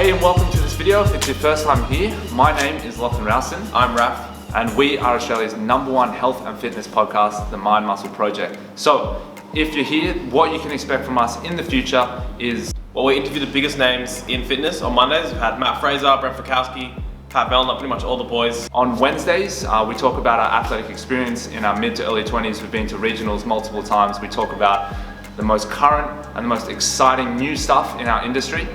Hey and welcome to this video. If it's your first time here, my name is Lachlan Rowson. I'm Raf. And we are Australia's #1 health and fitness podcast, The Mind Muscle Project. So, if you're here, what you can expect from us in the future is... Well, we interview the biggest names in fitness. On Mondays, we've had Matt Fraser, Brent Fikowski, Pat Mellner, pretty much all the boys. On Wednesdays, we talk about our athletic experience in our mid to early 20s. We've been to regionals multiple times. We talk about the most current and the most exciting new stuff in our industry.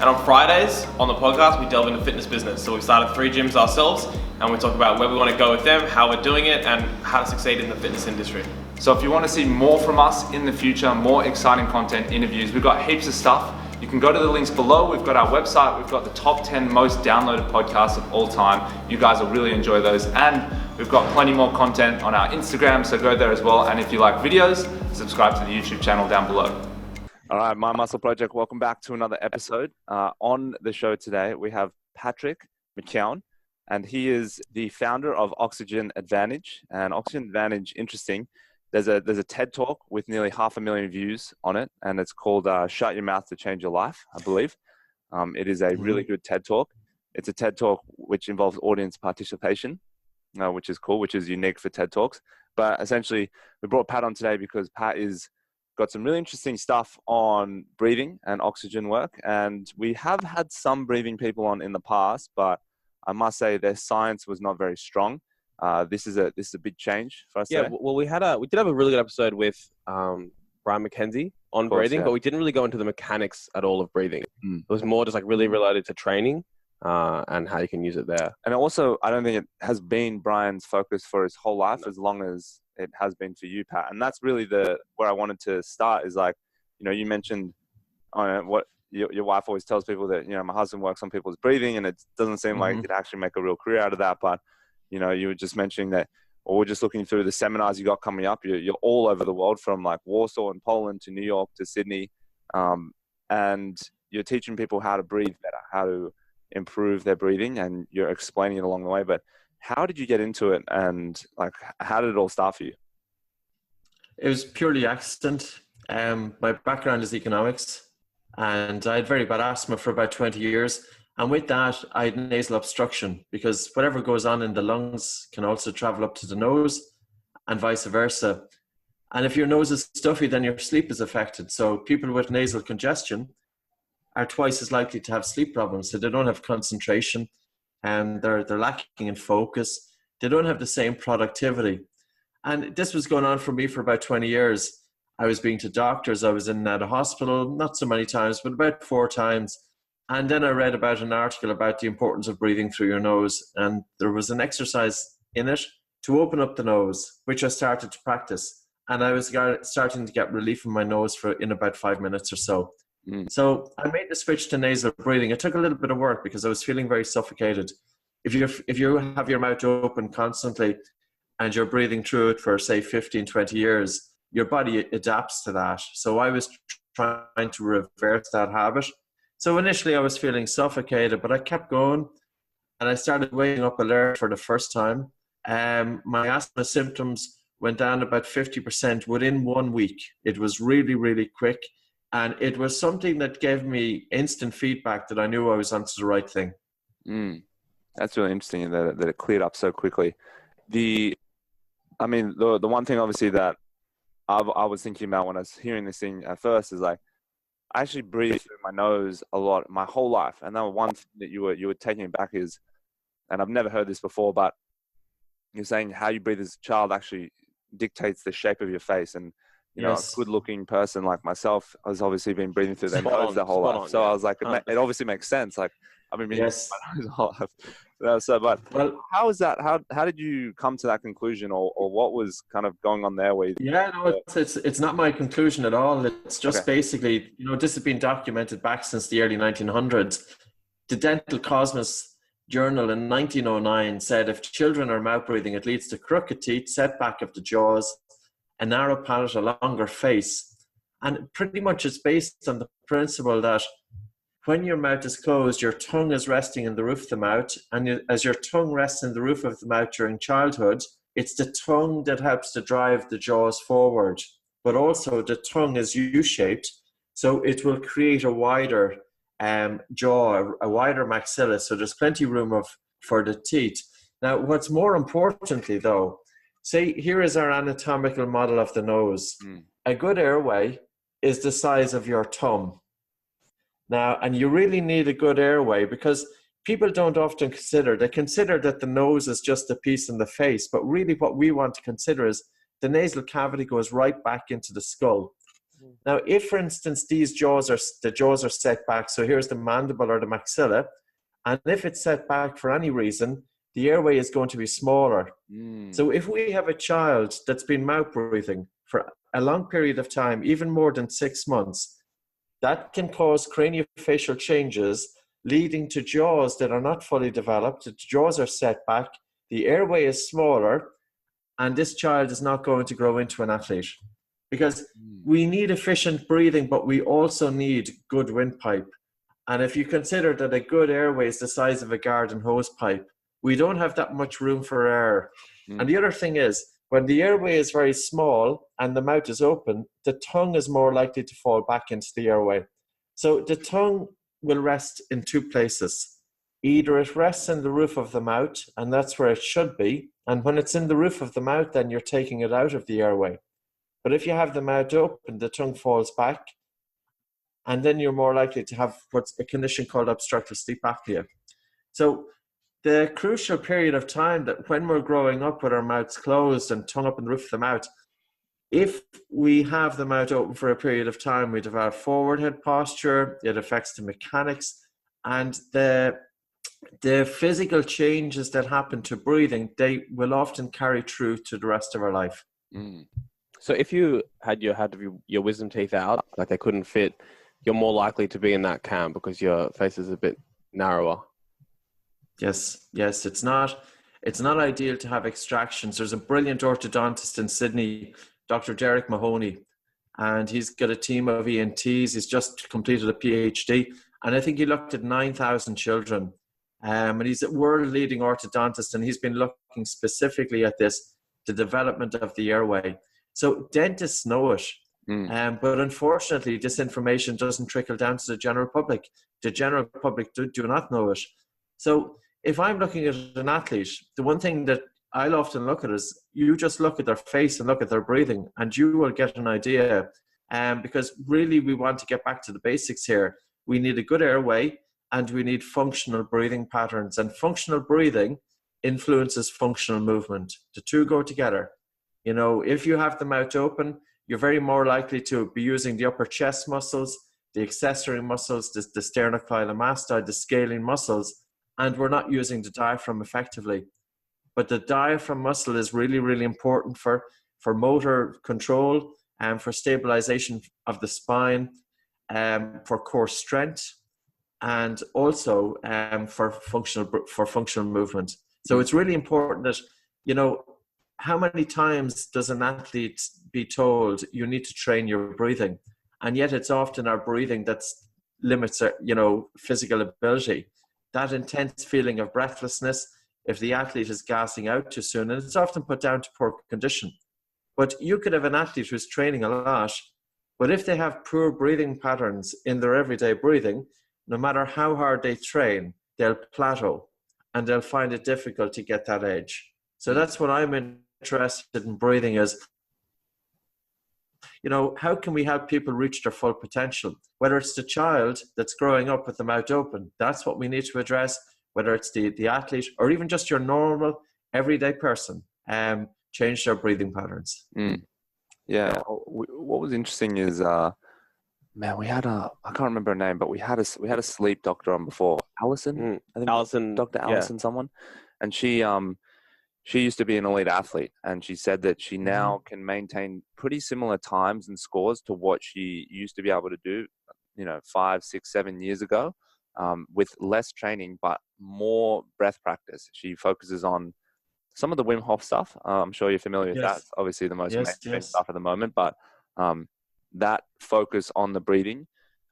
And on Fridays, on the podcast, we delve into fitness business. So we've started 3 gyms ourselves, and we talk about where we want to go with them, how we're doing it, and how to succeed in the fitness industry. So if you want to see more from us in the future, more exciting content, interviews, we've got heaps of stuff. You can go to the links below. We've got our website. We've got the top 10 most downloaded podcasts of all time. You guys will really enjoy those. And we've got plenty more content on our Instagram, so go there as well. And if you like videos, subscribe to the YouTube channel down below. All right, My Muscle Project, welcome back to another episode. On the show today, we have Patrick Mckeown, and he is the founder of Oxygen Advantage. And Oxygen Advantage, interesting. There's a TED Talk with nearly 500,000 views on it, and it's called Shut Your Mouth to Change Your Life, I believe. It is a really good TED Talk. It's a TED Talk which involves audience participation, which is cool, which is unique for TED Talks. But essentially, we brought Pat on today because Pat is got some really interesting stuff on breathing and oxygen work. And we have had some breathing people on in the past, but I must say their science was not very strong. This is a big change for us. Yeah, today. well, we did have a really good episode with Brian McKenzie on breathing, yeah. But we didn't really go into the mechanics at all of breathing. It was more just like really related to training and how you can use it there. And also, I don't think it has been Brian's focus for his whole life as long as it has been for you, Pat. And that's really where I wanted to start is like, you mentioned what your wife always tells people that, my husband works on people's breathing and it doesn't seem like you'd actually make a real career out of that. But, you were just mentioning that, or we're just looking through the seminars you got coming up. You're all over the world from like Warsaw and Poland to New York to Sydney. And you're teaching people how to breathe better, how to improve their breathing, and you're explaining it along the way. But how did you get into it, and like how did it all start for you? It was purely accident. My background is economics, and I had very bad asthma for about 20 years. And with that, I had nasal obstruction because whatever goes on in the lungs can also travel up to the nose and vice versa. And if your nose is stuffy, then your sleep is affected. So people with nasal congestion are twice as likely to have sleep problems. So they don't have concentration, and they're lacking in focus. They don't have the same productivity. And this was going on for me for about 20 years. I was being to doctors. I was in a hospital, not so many times, but about 4 times. And then I read about an article about the importance of breathing through your nose. And there was an exercise in it to open up the nose, which I started to practice. And I was starting to get relief in my nose in about 5 minutes or so. So I made the switch to nasal breathing. It took a little bit of work because I was feeling very suffocated. If you have your mouth open constantly and you're breathing through it for, say, 15, 20 years, your body adapts to that. So I was trying to reverse that habit. So initially I was feeling suffocated, but I kept going and I started waking up alert for the first time. My asthma symptoms went down about 50% within 1 week. It was really, really quick. And it was something that gave me instant feedback that I knew I was onto the right thing. That's really interesting that it cleared up so quickly. The one thing obviously that I was thinking about when I was hearing this thing at first is like, I actually breathe through my nose a lot my whole life. And then one thing that you were taking back is, and I've never heard this before, but you're saying how you breathe as a child actually dictates the shape of your face. And, a good-looking person like myself has obviously been breathing through their nose their whole life. So I was like, it obviously makes sense. Like, I've been breathing through my nose the whole life. But how is that? How did you come to that conclusion, or what was kind of going on there? It's not my conclusion at all. It's just basically, this has been documented back since the early 1900s. The Dental Cosmos Journal in 1909 said if children are mouth breathing, it leads to crooked teeth, setback of the jaws, a narrow palate, a longer face. And pretty much it's based on the principle that when your mouth is closed, your tongue is resting in the roof of the mouth. And as your tongue rests in the roof of the mouth during childhood, it's the tongue that helps to drive the jaws forward. But also the tongue is U-shaped, so it will create a wider jaw, a wider maxilla, so there's plenty room for the teeth. Now, what's more importantly, though, say here is our anatomical model of the nose. A good airway is the size of your thumb. Now, and you really need a good airway because people don't often consider, they consider that the nose is just a piece in the face, but really what we want to consider is the nasal cavity goes right back into the skull. Now, if, for instance, the jaws are set back, so here's the mandible or the maxilla, and if it's set back for any reason, the airway is going to be smaller. So if we have a child that's been mouth breathing for a long period of time, even more than 6 months, that can cause craniofacial changes leading to jaws that are not fully developed. The jaws are set back, the airway is smaller, and this child is not going to grow into an athlete. Because we need efficient breathing, but we also need good windpipe. And if you consider that a good airway is the size of a garden hose pipe, we don't have that much room for air. And the other thing is, when the airway is very small and the mouth is open, the tongue is more likely to fall back into the airway. So the tongue will rest in two places. Either it rests in the roof of the mouth, and that's where it should be. And when it's in the roof of the mouth, then you're taking it out of the airway. But if you have the mouth open, the tongue falls back, and then you're more likely to have what's a condition called obstructive sleep apnea. So the crucial period of time that when we're growing up with our mouths closed and tongue up in the roof of the mouth, if we have the mouth open for a period of time, we develop forward head posture, it affects the mechanics, and the physical changes that happen to breathing, they will often carry through to the rest of our life. So if you had your wisdom teeth out, like they couldn't fit, you're more likely to be in that camp because your face is a bit narrower. Yes, it's not ideal to have extractions. There's a brilliant orthodontist in Sydney, Dr. Derek Mahoney, and he's got a team of ENTs. He's just completed a PhD, and I think he looked at 9,000 children. And he's a world-leading orthodontist, and he's been looking specifically at this, the development of the airway. So dentists know it, but unfortunately, this information doesn't trickle down to the general public. The general public do not know it. So if I'm looking at an athlete, the one thing that I'll often look at is you just look at their face and look at their breathing, and you will get an idea. Because really, we want to get back to the basics here. We need a good airway, and we need functional breathing patterns. And functional breathing influences functional movement. The two go together. You know, if you have the mouth open, you're very more likely to be using the upper chest muscles, the accessory muscles, the sternocleidomastoid, the scalene muscles, and we're not using the diaphragm effectively. But the diaphragm muscle is really, really important for motor control and for stabilization of the spine, for core strength, and also for functional movement. So it's really important that, you know, how many times does an athlete be told you need to train your breathing? And yet it's often our breathing that limits our, you know, physical ability. That intense feeling of breathlessness, if the athlete is gassing out too soon, and it's often put down to poor condition. But you could have an athlete who's training a lot, but if they have poor breathing patterns in their everyday breathing, no matter how hard they train, they'll plateau and they'll find it difficult to get that edge. So that's what I'm interested in breathing is, you know, how can we help people reach their full potential? Whether it's the child that's growing up with the mouth open, that's what we need to address. Whether it's the athlete or even just your normal everyday person, change their breathing patterns. Yeah. What was interesting is, man, we had I can't remember her name, but we had a sleep doctor on before. Allison, I think Allison, Dr. Allison, someone, and she used to be an elite athlete, and she said that she now can maintain pretty similar times and scores to what she used to be able to do, 5, 6, 7 years ago, with less training but more breath practice. She focuses on some of the Wim Hof stuff. I'm sure you're familiar with that. It's obviously the most mainstream stuff at the moment, but that focus on the breathing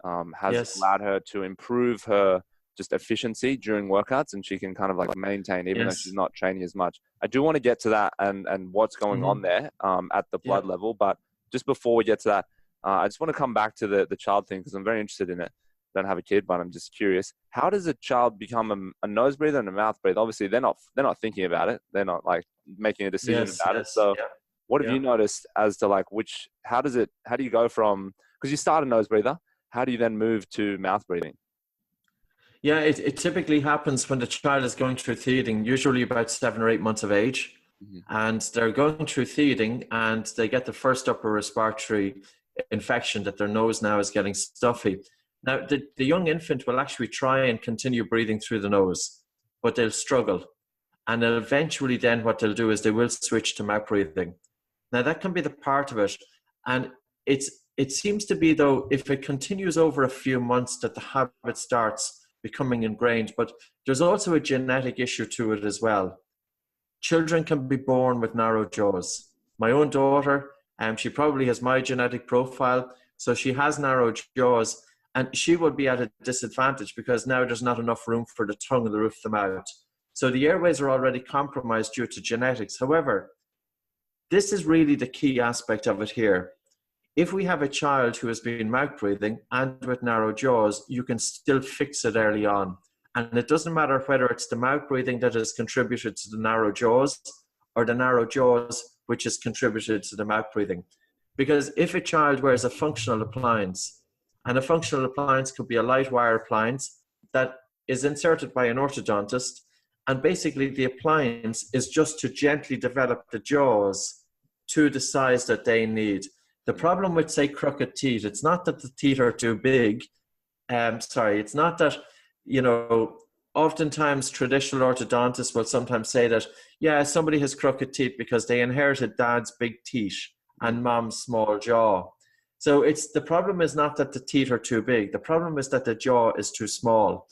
has allowed her to improve her just efficiency during workouts, and she can kind of like maintain even though she's not training as much. I do want to get to that and what's going on there at the blood level, but just before we get to that, I just want to come back to the child thing because I'm very interested in it. don't have a kid, but I'm just curious. How does a child become a nose breather and a mouth breather? Obviously, they're not thinking about it. They're not like making a decision about it. So, what have you noticed as to like how do you go from, because you start a nose breather, how do you then move to mouth breathing? Yeah, it typically happens when the child is going through teething, usually about 7 or 8 months of age. And they're going through teething and they get the first upper respiratory infection that their nose now is getting stuffy. Now, the young infant will actually try and continue breathing through the nose, but they'll struggle. And then eventually then what they'll do is they will switch to mouth breathing. Now, that can be the part of it. And it seems to be, though, if it continues over a few months, that the habit starts becoming ingrained. But there's also a genetic issue to it as well. Children can be born with narrow jaws. My own daughter, she probably has my genetic profile, so she has narrow jaws, and she would be at a disadvantage because now there's not enough room for the tongue and the roof of the mouth. So the airways are already compromised due to genetics. However, this is really the key aspect of it here. If we have a child who has been mouth breathing and with narrow jaws, you can still fix it early on. And it doesn't matter whether it's the mouth breathing that has contributed to the narrow jaws or the narrow jaws which has contributed to the mouth breathing. Because if a child wears a functional appliance, and a functional appliance could be a light wire appliance that is inserted by an orthodontist, and basically the appliance is just to gently develop the jaws to the size that they need. The problem with, say, crooked teeth, it's not that the teeth are too big. It's not that, oftentimes traditional orthodontists will sometimes say that, yeah, somebody has crooked teeth because they inherited dad's big teeth and mom's small jaw. So the problem is not that the teeth are too big. The problem is that the jaw is too small.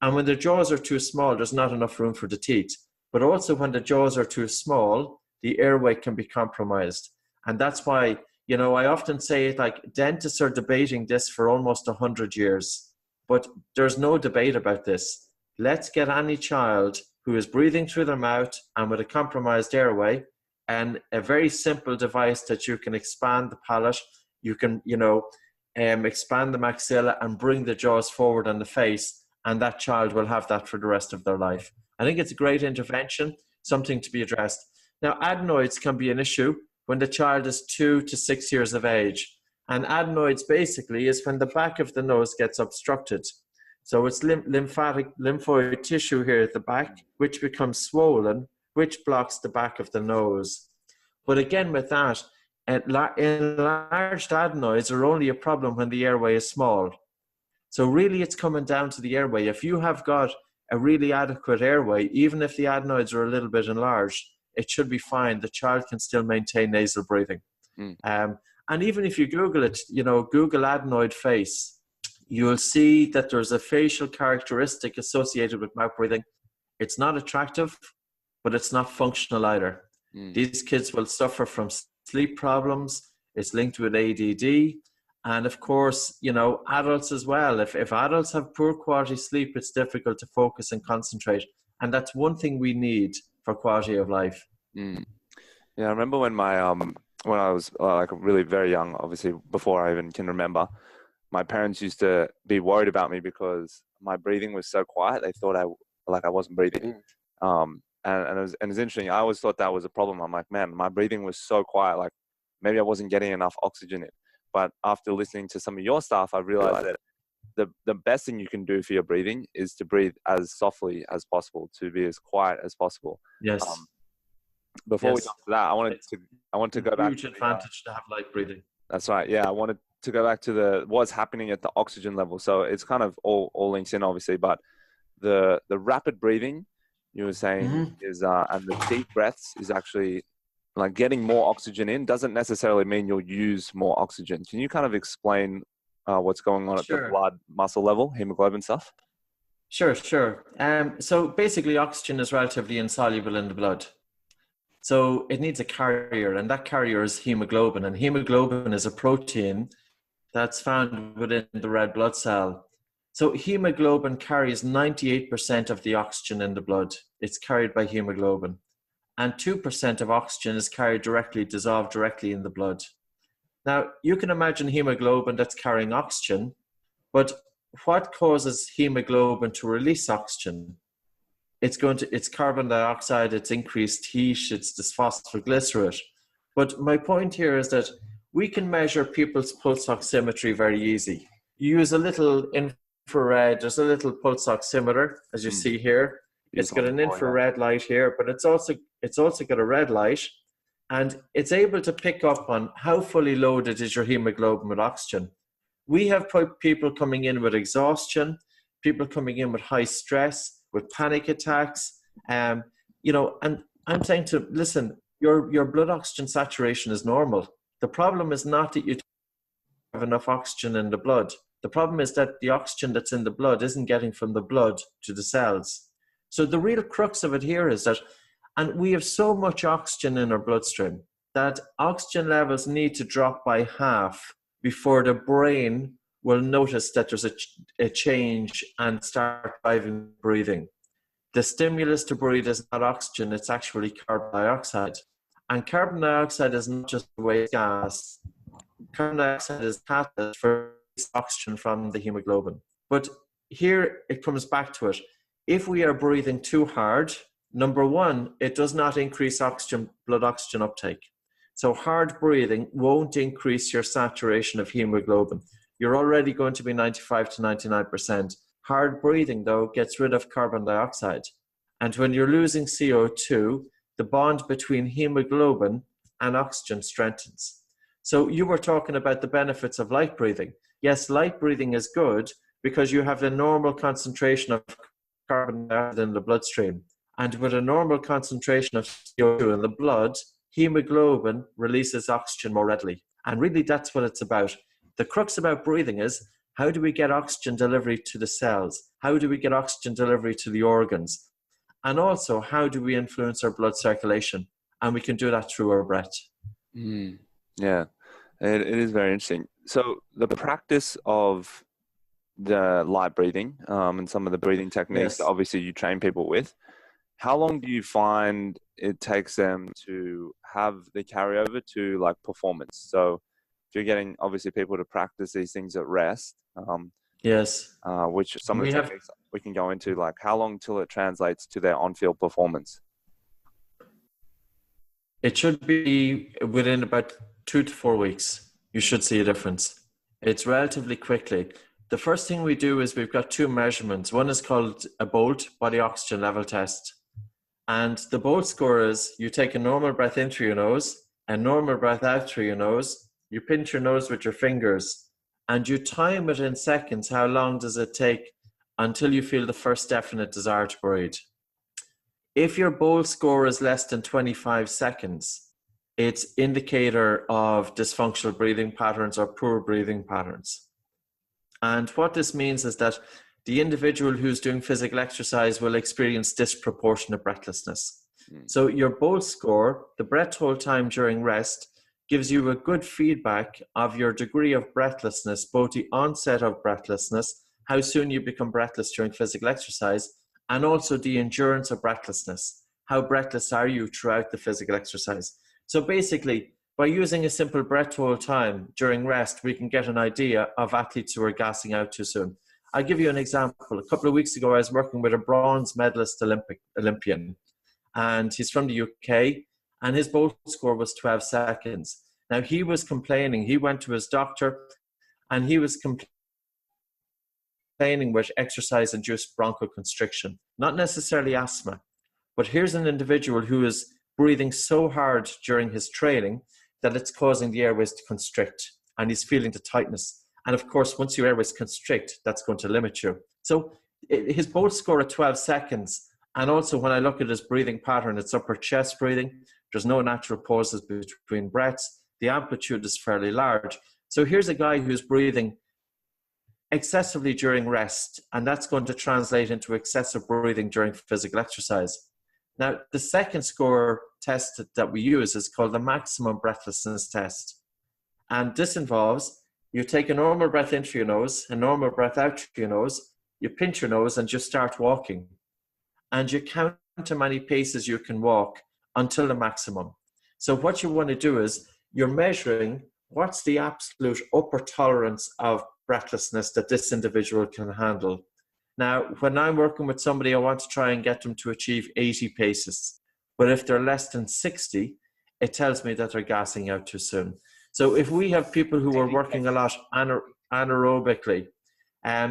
And when the jaws are too small, there's not enough room for the teeth. But also when the jaws are too small, the airway can be compromised. And that's why, I often say, like, dentists are debating this for almost 100 years. But there's no debate about this. Let's get any child who is breathing through their mouth and with a compromised airway, and a very simple device that you can expand the palate, you can, expand the maxilla and bring the jaws forward on the face, and that child will have that for the rest of their life. I think it's a great intervention, something to be addressed. Now, adenoids can be an issue when the child is 2 to 6 years of age. And adenoids basically is when the back of the nose gets obstructed. So it's lymphoid tissue here at the back, which becomes swollen, which blocks the back of the nose. But again, with that, enlarged adenoids are only a problem when the airway is small. So really it's coming down to the airway. If you have got a really adequate airway, even if the adenoids are a little bit enlarged, it should be fine. The child can still maintain nasal breathing. And even if you Google it, Google adenoid face, you'll see that there's a facial characteristic associated with mouth breathing. It's not attractive, but it's not functional either. These kids will suffer from sleep problems. It's linked with ADD. And of course, adults as well. If adults have poor quality sleep, it's difficult to focus and concentrate. And that's one thing we need for quality of life. Yeah, I remember when when I was like really very young, obviously before I even can remember, my parents used to be worried about me because my breathing was so quiet. They thought I wasn't breathing. And it was interesting. I always thought that was a problem. I'm like, man, my breathing was so quiet. Like maybe I wasn't getting enough oxygen in. But after listening to some of your stuff, I realized that the best thing you can do for your breathing is to breathe as softly as possible, to be as quiet as possible. Yes. Before we got to that, I wanted to go back. Huge advantage to have light breathing. That's right. Yeah, I wanted to go back to what's happening at the oxygen level. So it's kind of all links in, obviously, but the rapid breathing you were saying is and the deep breaths is actually like getting more oxygen in doesn't necessarily mean you'll use more oxygen. Can you kind of explain what's going on at the blood muscle level, hemoglobin stuff? Sure. So basically oxygen is relatively insoluble in the blood. So it needs a carrier, and that carrier is hemoglobin. And hemoglobin is a protein that's found within the red blood cell. So hemoglobin carries 98% of the oxygen in the blood. It's carried by hemoglobin. And 2% of oxygen is dissolved directly in the blood. Now, you can imagine hemoglobin that's carrying oxygen, but what causes hemoglobin to release oxygen? It's carbon dioxide, it's increased heat, it's this phosphoglycerate. But my point here is that we can measure people's pulse oximetry very easy. You use a little infrared, there's a little pulse oximeter, as you see here. It's got an infrared light here, but it's also got a red light, and it's able to pick up on how fully loaded is your hemoglobin with oxygen. We have people coming in with exhaustion, people coming in with high stress, with panic attacks, and I'm saying to listen, your blood oxygen saturation is normal. The problem is not that you have enough oxygen in the blood. The problem is that the oxygen that's in the blood isn't getting from the blood to the cells. So the real crux of it here is that, and we have so much oxygen in our bloodstream that oxygen levels need to drop by half before the brain will notice that there's a change and start driving breathing. The stimulus to breathe is not oxygen, it's actually carbon dioxide. And carbon dioxide is not just a waste gas. Carbon dioxide is catalyst for oxygen from the hemoglobin. But here it comes back to it. If we are breathing too hard, number one, it does not increase blood oxygen uptake. So hard breathing won't increase your saturation of hemoglobin. You're already going to be 95 to 99%. Hard breathing, though, gets rid of carbon dioxide. And when you're losing CO2, the bond between hemoglobin and oxygen strengthens. So you were talking about the benefits of light breathing. Yes, light breathing is good because you have the normal concentration of carbon dioxide in the bloodstream. And with a normal concentration of CO2 in the blood, hemoglobin releases oxygen more readily. And really, that's what it's about. The crux about breathing is, how do we get oxygen delivery to the cells? How do we get oxygen delivery to the organs? And also, how do we influence our blood circulation? And we can do that through our breath. Yeah, it is very interesting. So the practice of the light breathing and some of the breathing techniques that obviously you train people with, how long do you find it takes them to have the carryover to like performance? So if you're getting obviously people to practice these things at rest, which some of the techniques we can go into, like how long till it translates to their on-field performance? It should be within about 2 to 4 weeks. You should see a difference. It's relatively quickly. The first thing we do is we've got 2 measurements. One is called a BOLT, body oxygen level test. And the BOLT score is you take a normal breath in through your nose, a normal breath out through your nose, you pinch your nose with your fingers, and you time it in seconds. How long does it take until you feel the first definite desire to breathe? If your BOLT score is less than 25 seconds, it's indicator of dysfunctional breathing patterns or poor breathing patterns. And what this means is that the individual who's doing physical exercise will experience disproportionate breathlessness. So your BOLT score, the breath hold time during rest, gives you a good feedback of your degree of breathlessness, both the onset of breathlessness, how soon you become breathless during physical exercise, and also the endurance of breathlessness. How breathless are you throughout the physical exercise? So basically, by using a simple breath hold time during rest, we can get an idea of athletes who are gassing out too soon. I'll give you an example. A couple of weeks ago, I was working with a bronze medalist Olympian, and he's from the UK, and his BOLT score was 12 seconds. Now, he was complaining. He went to his doctor, and he was complaining with exercise-induced bronchoconstriction, not necessarily asthma. But here's an individual who is breathing so hard during his training that it's causing the airways to constrict, and he's feeling the tightness. And of course, once your airways constrict, that's going to limit you. So his BOLT score at 12 seconds, and also when I look at his breathing pattern, it's upper chest breathing. There's no natural pauses between breaths. The amplitude is fairly large. So here's a guy who's breathing excessively during rest, and that's going to translate into excessive breathing during physical exercise. Now, the second score test that we use is called the maximum breathlessness test. And this involves you take a normal breath in through your nose, a normal breath out through your nose, you pinch your nose and just start walking. And you count how many paces you can walk until the maximum. So what you want to do is you're measuring what's the absolute upper tolerance of breathlessness that this individual can handle? Now, when I'm working with somebody, I want to try and get them to achieve 80 paces. But if they're less than 60, it tells me that they're gassing out too soon. So if we have people who are working a lot anaerobically,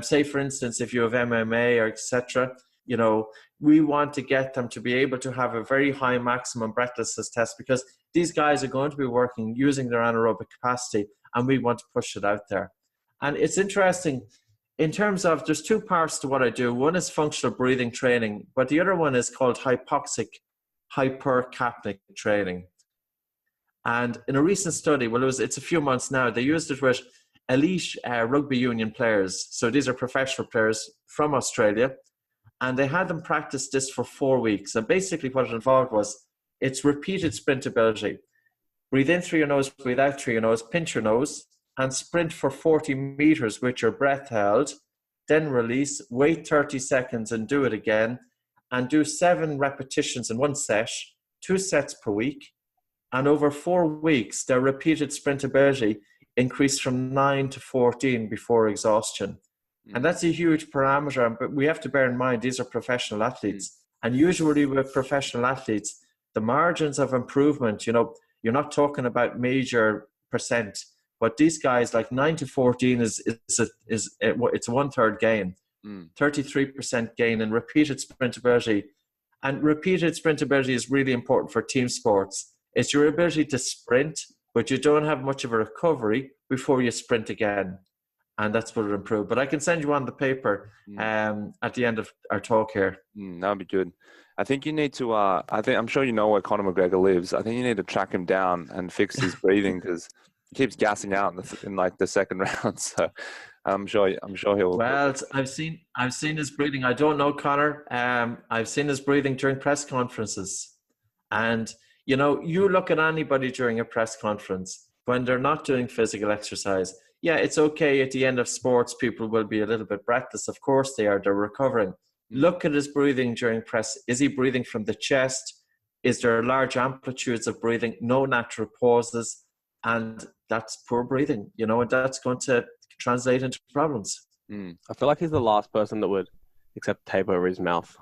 say for instance, if you have MMA or etc., you know, we want to get them to be able to have a very high maximum breathlessness test, because these guys are going to be working using their anaerobic capacity, and we want to push it out there. And it's interesting in terms of, there's two parts to what I do. One is functional breathing training, but the other one is called hypoxic hypercapnic training. And in a recent study, it's a few months now, they used it with elite rugby union players. So these are professional players from Australia, and they had them practice this for 4 weeks. And basically what it involved was, it's repeated sprintability. Breathe in through your nose, breathe out through your nose, pinch your nose, and sprint for 40 meters with your breath held, then release, wait 30 seconds and do it again, and do 7 repetitions in one set, 2 sets per week. And over 4 weeks, their repeated sprintability increased from 9 to 14 before exhaustion. And that's a huge parameter, but we have to bear in mind, these are professional athletes. And usually with professional athletes, the margins of improvement, you know, you're not talking about major percent, but these guys, like 9 to 14 it's a 1/3 gain, 33% gain in repeated sprintability. And repeated sprintability is really important for team sports. It's your ability to sprint, but you don't have much of a recovery before you sprint again. And that's what it improved. But I can send you on the paper at the end of our talk here. That would be good. I think you need to, I'm sure you know where Conor McGregor lives. I think you need to track him down and fix his breathing, because he keeps gassing out in like the second round. So I'm sure he'll. Well, I've seen his breathing. I don't know Conor. I've seen his breathing during press conferences. And, you know, you look at anybody during a press conference when they're not doing physical exercise. Yeah, it's okay at the end of sports, people will be a little bit breathless. Of course they are, they're recovering. Look at his breathing during press. Is he breathing from the chest? Is there large amplitudes of breathing? No natural pauses. And that's poor breathing, you know, and that's going to translate into problems. I feel like he's the last person that would accept tape over his mouth.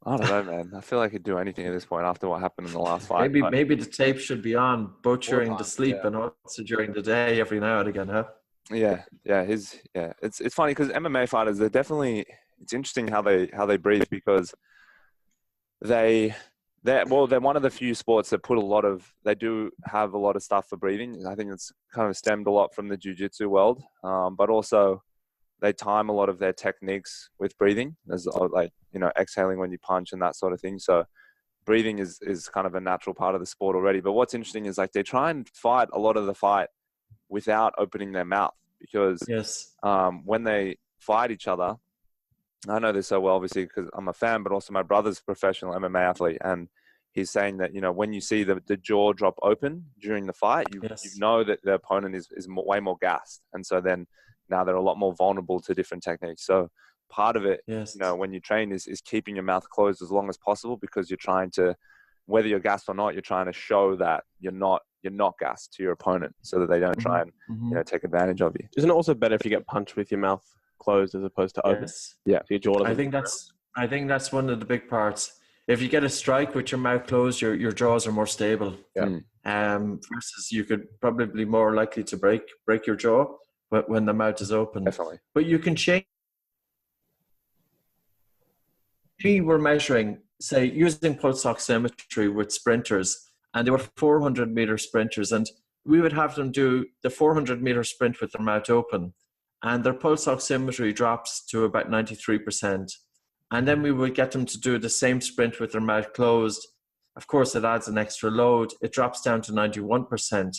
I don't know, man. I feel like he'd do anything at this point after what happened in the last fight. Maybe the tape should be on both during the sleep and also during the day every now and again, huh? Yeah. It's funny because MMA fighters, it's interesting how they breathe, because they're one of the few sports that they do have a lot of stuff for breathing. I think it's kind of stemmed a lot from the jiu-jitsu world, but also they time a lot of their techniques with breathing. There's like, you know, exhaling when you punch and that sort of thing. So breathing is kind of a natural part of the sport already. But what's interesting is like they try and fight a lot of the fight without opening their mouth, because when they fight each other, I know this so well, obviously, because I'm a fan, but also my brother's a professional MMA athlete. And he's saying that, you know, when you see the jaw drop open during the fight, you know that the opponent is way more gassed. And so then now they're a lot more vulnerable to different techniques. So part of it, you know, when you train is keeping your mouth closed as long as possible, because you're trying to, whether you're gassed or not, you're trying to show that you're not gassed to your opponent, so that they don't try and you know, take advantage of you. Isn't it also better if you get punched with your mouth closed as opposed to open? Yeah. So your jaw I think that's one of the big parts. If you get a strike with your mouth closed, your jaws are more stable. Versus you could probably more likely to break your jaw when the mouth is open. Definitely. But you can change. We were measuring, say, using pulse oximetry with sprinters, and they were 400-meter sprinters, and we would have them do the 400-meter sprint with their mouth open, and their pulse oximetry drops to about 93%. And then we would get them to do the same sprint with their mouth closed. Of course, it adds an extra load. It drops down to 91%.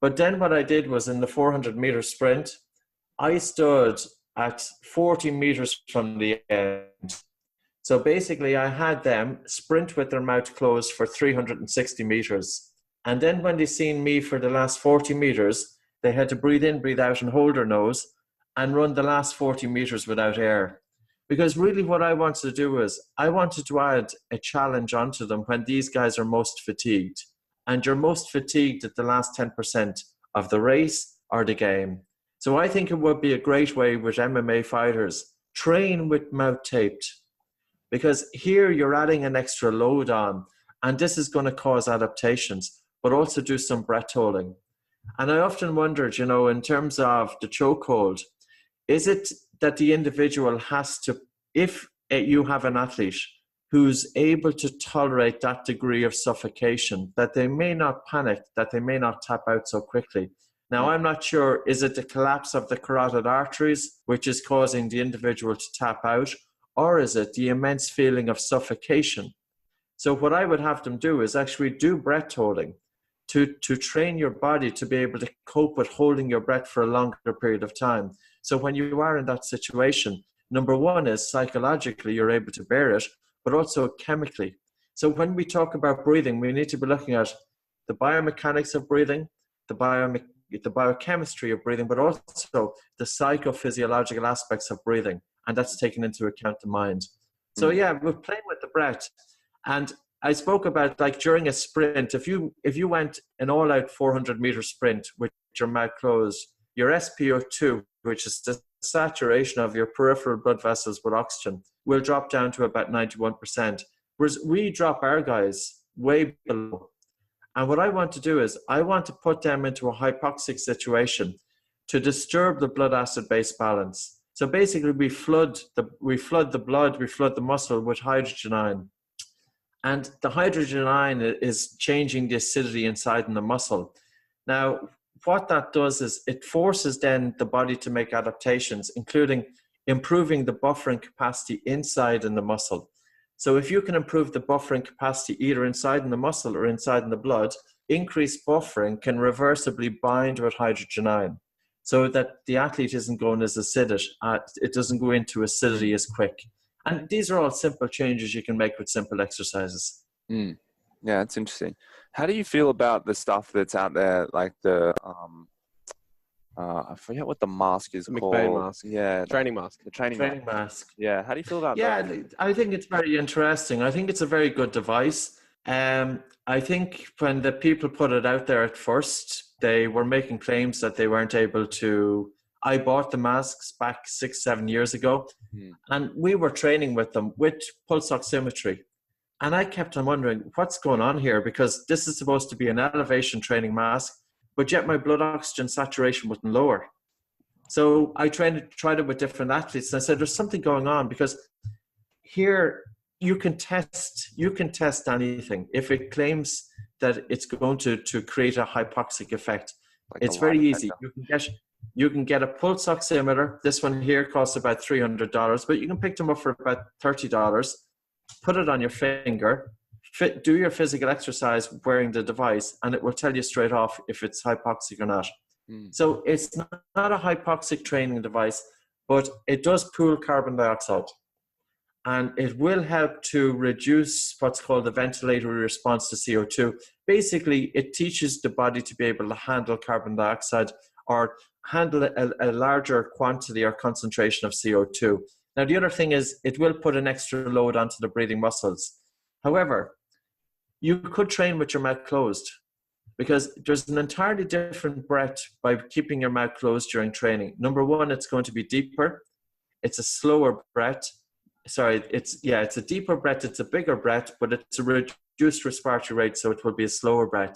But then what I did was, in the 400-meter sprint, I stood at 40 meters from the end. So basically, I had them sprint with their mouth closed for 360 meters. And then when they seen me for the last 40 meters, they had to breathe in, breathe out, and hold their nose and run the last 40 meters without air. Because really what I wanted to do was, I wanted to add a challenge onto them when these guys are most fatigued. And you're most fatigued at the last 10% of the race or the game. So I think it would be a great way with MMA fighters, train with mouth taped, because here you're adding an extra load on, and this is going to cause adaptations, but also do some breath holding. And I often wondered, you know, in terms of the chokehold, is it that the individual has to, if you have an athlete who's able to tolerate that degree of suffocation, that they may not panic, that they may not tap out so quickly. Now, I'm not sure, is it the collapse of the carotid arteries which is causing the individual to tap out, or is it the immense feeling of suffocation? So what I would have them do is actually do breath holding to train your body to be able to cope with holding your breath for a longer period of time. So when you are in that situation, number one is psychologically you're able to bear it, but also chemically. So when we talk about breathing, we need to be looking at the biomechanics of breathing, the biochemistry of breathing, but also the psychophysiological aspects of breathing. And that's taken into account the mind. So yeah, we're playing with the breath. And I spoke about, like, during a sprint, if you went an all-out 400-meter sprint with your mouth closed, your SpO2, which is the saturation of your peripheral blood vessels with oxygen, will drop down to about 91%. Whereas we drop our guys way below. And what I want to do is I want to put them into a hypoxic situation to disturb the blood acid-base balance. So basically we flood the blood, we flood the muscle with hydrogen ion. And the hydrogen ion is changing the acidity inside in the muscle. Now, what that does is it forces then the body to make adaptations, including improving the buffering capacity inside in the muscle. So if you can improve the buffering capacity either inside in the muscle or inside in the blood, increased buffering can reversibly bind with hydrogen ion so that the athlete isn't going as acidic. It doesn't go into acidity as quick. And these are all simple changes you can make with simple exercises. Yeah, that's interesting. How do you feel about the stuff that's out there, like the, I forget what the mask is called. Mckeown mask. Yeah. Training mask. The training mask. Yeah. How do you feel about that? Yeah, I think it's very interesting. I think it's a very good device. I think when the people put it out there at first, they were making claims that they weren't able to. I bought the masks back 6-7 years ago, and we were training with them with pulse oximetry. And I kept on wondering, what's going on here? Because this is supposed to be an elevation training mask, but yet my blood oxygen saturation wasn't lower. So I tried it with different athletes, and I said, there's something going on, because here you can test anything. If it claims that it's going to create a hypoxic effect, like it's very easy. You can get a pulse oximeter. This one here costs about $300, but you can pick them up for about $30. Put it on your finger, do your physical exercise wearing the device, and it will tell you straight off if it's hypoxic or not. So it's not a hypoxic training device, but it does pool carbon dioxide. And it will help to reduce what's called the ventilatory response to CO2. Basically, it teaches the body to be able to handle carbon dioxide or handle a larger quantity or concentration of CO2. Now, the other thing is it will put an extra load onto the breathing muscles. However, you could train with your mouth closed, because there's an entirely different breath by keeping your mouth closed during training. Number one, it's going to be deeper. It's a slower breath. It's a deeper breath. It's a bigger breath, but it's a reduced respiratory rate, so it will be a slower breath.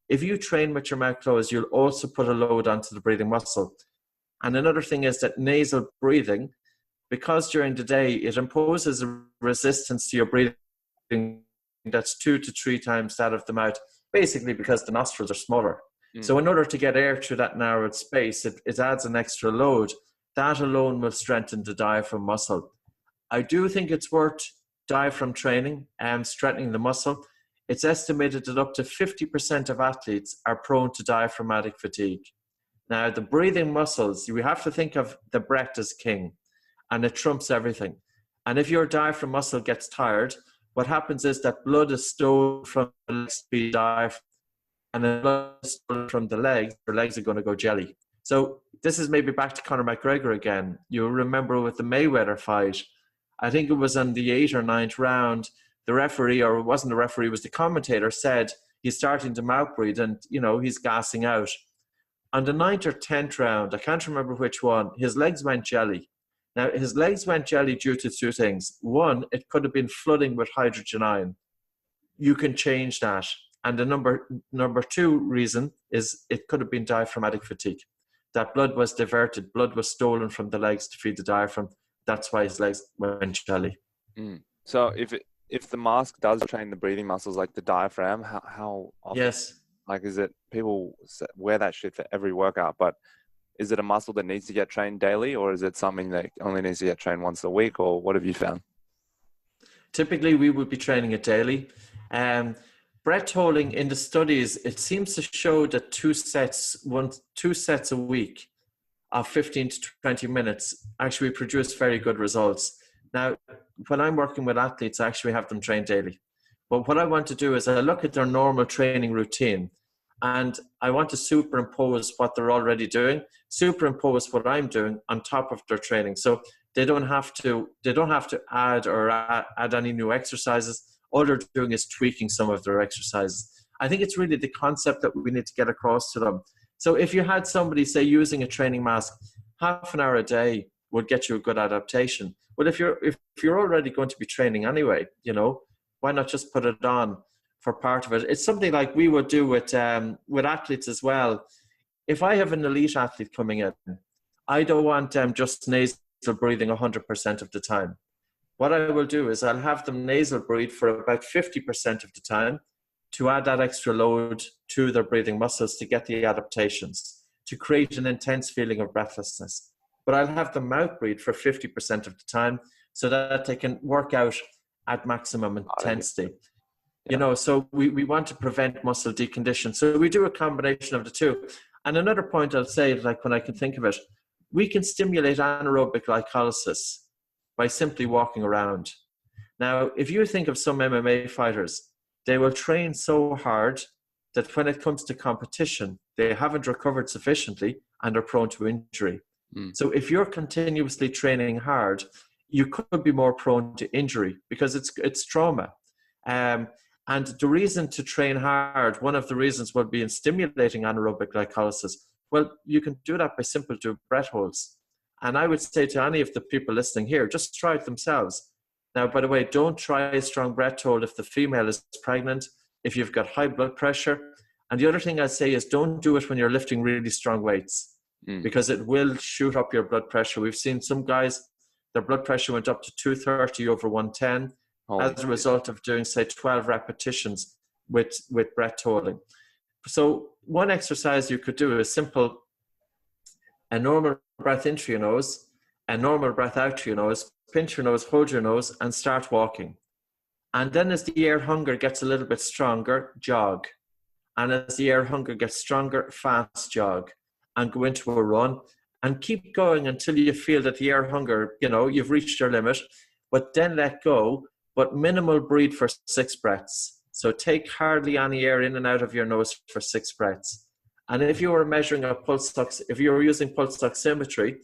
If you train with your mouth closed, you'll also put a load onto the breathing muscle. And another thing is that nasal breathing, because during the day it imposes a resistance to your breathing that's 2 to 3 times that of the mouth, basically because the nostrils are smaller. So in order to get air through that narrowed space, it adds an extra load. That alone will strengthen the diaphragm muscle. I do think it's worth diaphragm training and strengthening the muscle. It's estimated that up to 50% of athletes are prone to diaphragmatic fatigue. Now, the breathing muscles, you have to think of the breath as king, and it trumps everything. And if your diaphragm muscle gets tired, what happens is that blood is stored from the legs to the diaphragm, and then blood is stored from the legs. Your legs are going to go jelly. So this is maybe back to Conor McGregor again. You'll remember with the Mayweather fight, I think it was on the 8th or 9th round, the referee, or it wasn't the referee, it was the commentator, said he's starting to mouth breathe and, he's gassing out. On the 9th or 10th round, I can't remember which one, his legs went jelly. Now, his legs went jelly due to two things. One, it could have been flooding with hydrogen ion. You can change that. And the number two reason is it could have been diaphragmatic fatigue. That blood was diverted, blood was stolen from the legs to feed the diaphragm. That's why his legs went jelly. So if the mask does train the breathing muscles like the diaphragm, how often? Yes. Like, is it, people wear that shit for every workout, but is it a muscle that needs to get trained daily, or is it something that only needs to get trained once a week, or what have you found? Typically, we would be training it daily. Breath holding in the studies, it seems to show that two sets a week of 15 to 20 minutes actually produce very good results. Now, when I'm working with athletes, I actually have them train daily. But what I want to do is I look at their normal training routine and I want to superimpose what they're already doing, superimpose what I'm doing on top of their training. So they don't have to add any new exercises. All they're doing is tweaking some of their exercises. I think it's really the concept that we need to get across to them. So if you had somebody, say, using a training mask, half an hour a day would get you a good adaptation. But if you're already going to be training anyway, why not just put it on for part of it? It's something like we would do with athletes as well. If I have an elite athlete coming in, I don't want them just nasal breathing 100% of the time. What I will do is I'll have them nasal breathe for about 50% of the time to add that extra load to their breathing muscles to get the adaptations, to create an intense feeling of breathlessness. But I'll have them mouth breathe for 50% of the time so that they can work out at maximum intensity. So we want to prevent muscle decondition. So we do a combination of the two. And another point I'll say, like when I can think of it, we can stimulate anaerobic glycolysis by simply walking around. Now, if you think of some MMA fighters, they will train so hard that when it comes to competition, they haven't recovered sufficiently and are prone to injury. So if you're continuously training hard, you could be more prone to injury because it's trauma. And the reason to train hard, one of the reasons would be in stimulating anaerobic glycolysis. Well, you can do that by simply doing breath holds. And I would say to any of the people listening here, just try it themselves. Now, by the way, don't try a strong breath hold if the female is pregnant, if you've got high blood pressure. And the other thing I'd say is don't do it when you're lifting really strong weights because it will shoot up your blood pressure. We've seen some guys, their blood pressure went up to 230 over 110 as a result of doing, say, 12 repetitions with breath holding. So one exercise you could do is simple, a normal breath in through your nose, a normal breath out through your nose, pinch your nose, hold your nose, and start walking. And then as the air hunger gets a little bit stronger, jog. And as the air hunger gets stronger, fast jog. And go into a run. And keep going until you feel that the air hunger, you've reached your limit. But then let go, but minimal breathe for 6 breaths. So take hardly any air in and out of your nose for 6 breaths. And if you were measuring if you were using pulse oximetry,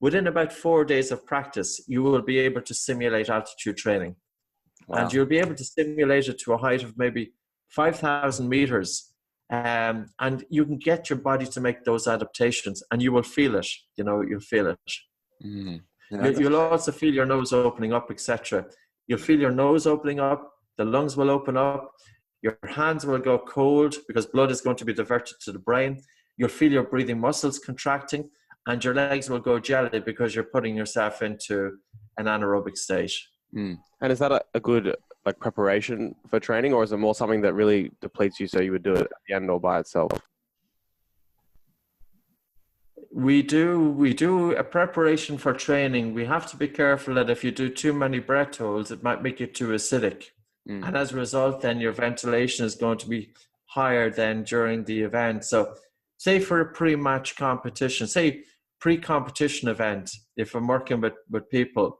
within about 4 days of practice, you will be able to simulate altitude training. Wow. And you'll be able to simulate it to a height of maybe 5,000 meters. And you can get your body to make those adaptations and you will feel it, you'll feel it. You'll also feel your nose opening up, etc. You'll feel your nose opening up, the lungs will open up, your hands will go cold because blood is going to be diverted to the brain. You'll feel your breathing muscles contracting and your legs will go jelly because you're putting yourself into an anaerobic state. And is that a good preparation for training, or is it more something that really depletes you so you would do it at the end or by itself? We do a preparation for training. We have to be careful that if you do too many breath holds, it might make you too acidic. And as a result, then your ventilation is going to be higher than during the event. So say for a pre-match competition, say pre-competition event, if I'm working with people,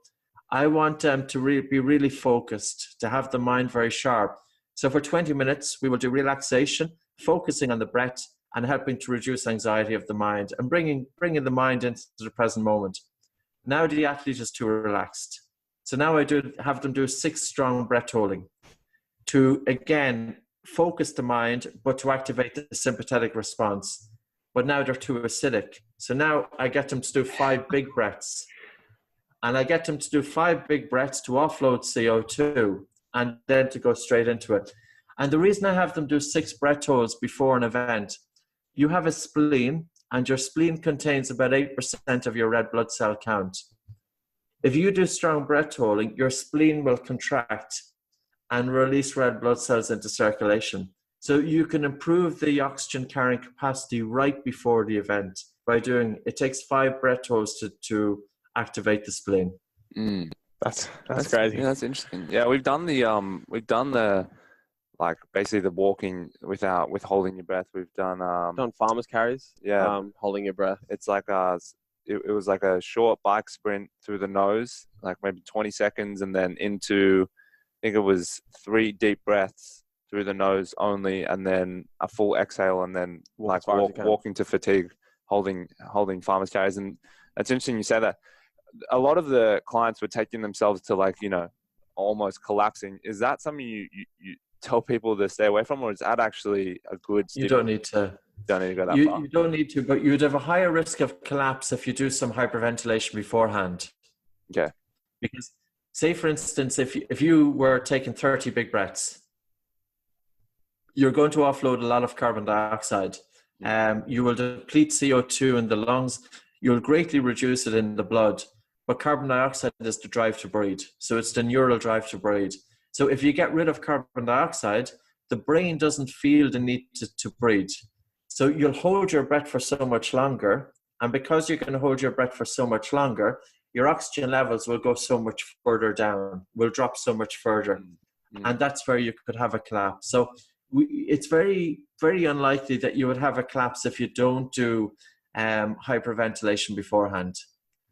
I want them to be really focused, to have the mind very sharp. So for 20 minutes, we will do relaxation, focusing on the breath and helping to reduce anxiety of the mind and bringing the mind into the present moment. Now the athlete is too relaxed. So now I have them do 6 strong breath holding to, again, focus the mind, but to activate the sympathetic response. but now they're too acidic. So now I get them to do 5 big breaths. And I get them to do 5 big breaths to offload CO2 and then to go straight into it. And the reason I have them do 6 breath holds before an event, you have a spleen, and your spleen contains about 8% of your red blood cell count. If you do strong breath holding, your spleen will contract and release red blood cells into circulation. So you can improve the oxygen carrying capacity right before the event by doing, it takes 5 breath holds to activate the spleen. That's crazy. Yeah, that's interesting. Yeah, we've done the like basically the walking with holding your breath. We've done farmers carries. Yeah, holding your breath. It's like it was like a short bike sprint through the nose, like maybe 20 seconds, and then into, I think it was 3 deep breaths through the nose only, and then a full exhale, and then walking to fatigue, holding farmers carries. And it's interesting you say that. A lot of the clients were taking themselves to, like, you know, almost collapsing. Is that something you tell people to stay away from, or is that actually a good You don't need to go that far? You don't need to, but you'd have a higher risk of collapse if you do some hyperventilation beforehand. Okay. Because, say for instance, if you were taking 30 big breaths, you're going to offload a lot of carbon dioxide. You will deplete CO2 in the lungs. You'll greatly reduce it in the blood. But carbon dioxide is the drive to breathe. So it's the neural drive to breathe. So if you get rid of carbon dioxide, the brain doesn't feel the need to breathe. So you'll hold your breath for so much longer. And because you can hold your breath for so much longer, your oxygen levels will go so much further down, will drop so much further. And that's where you could have a collapse. So it's very, very unlikely that you would have a collapse if you don't do hyperventilation beforehand.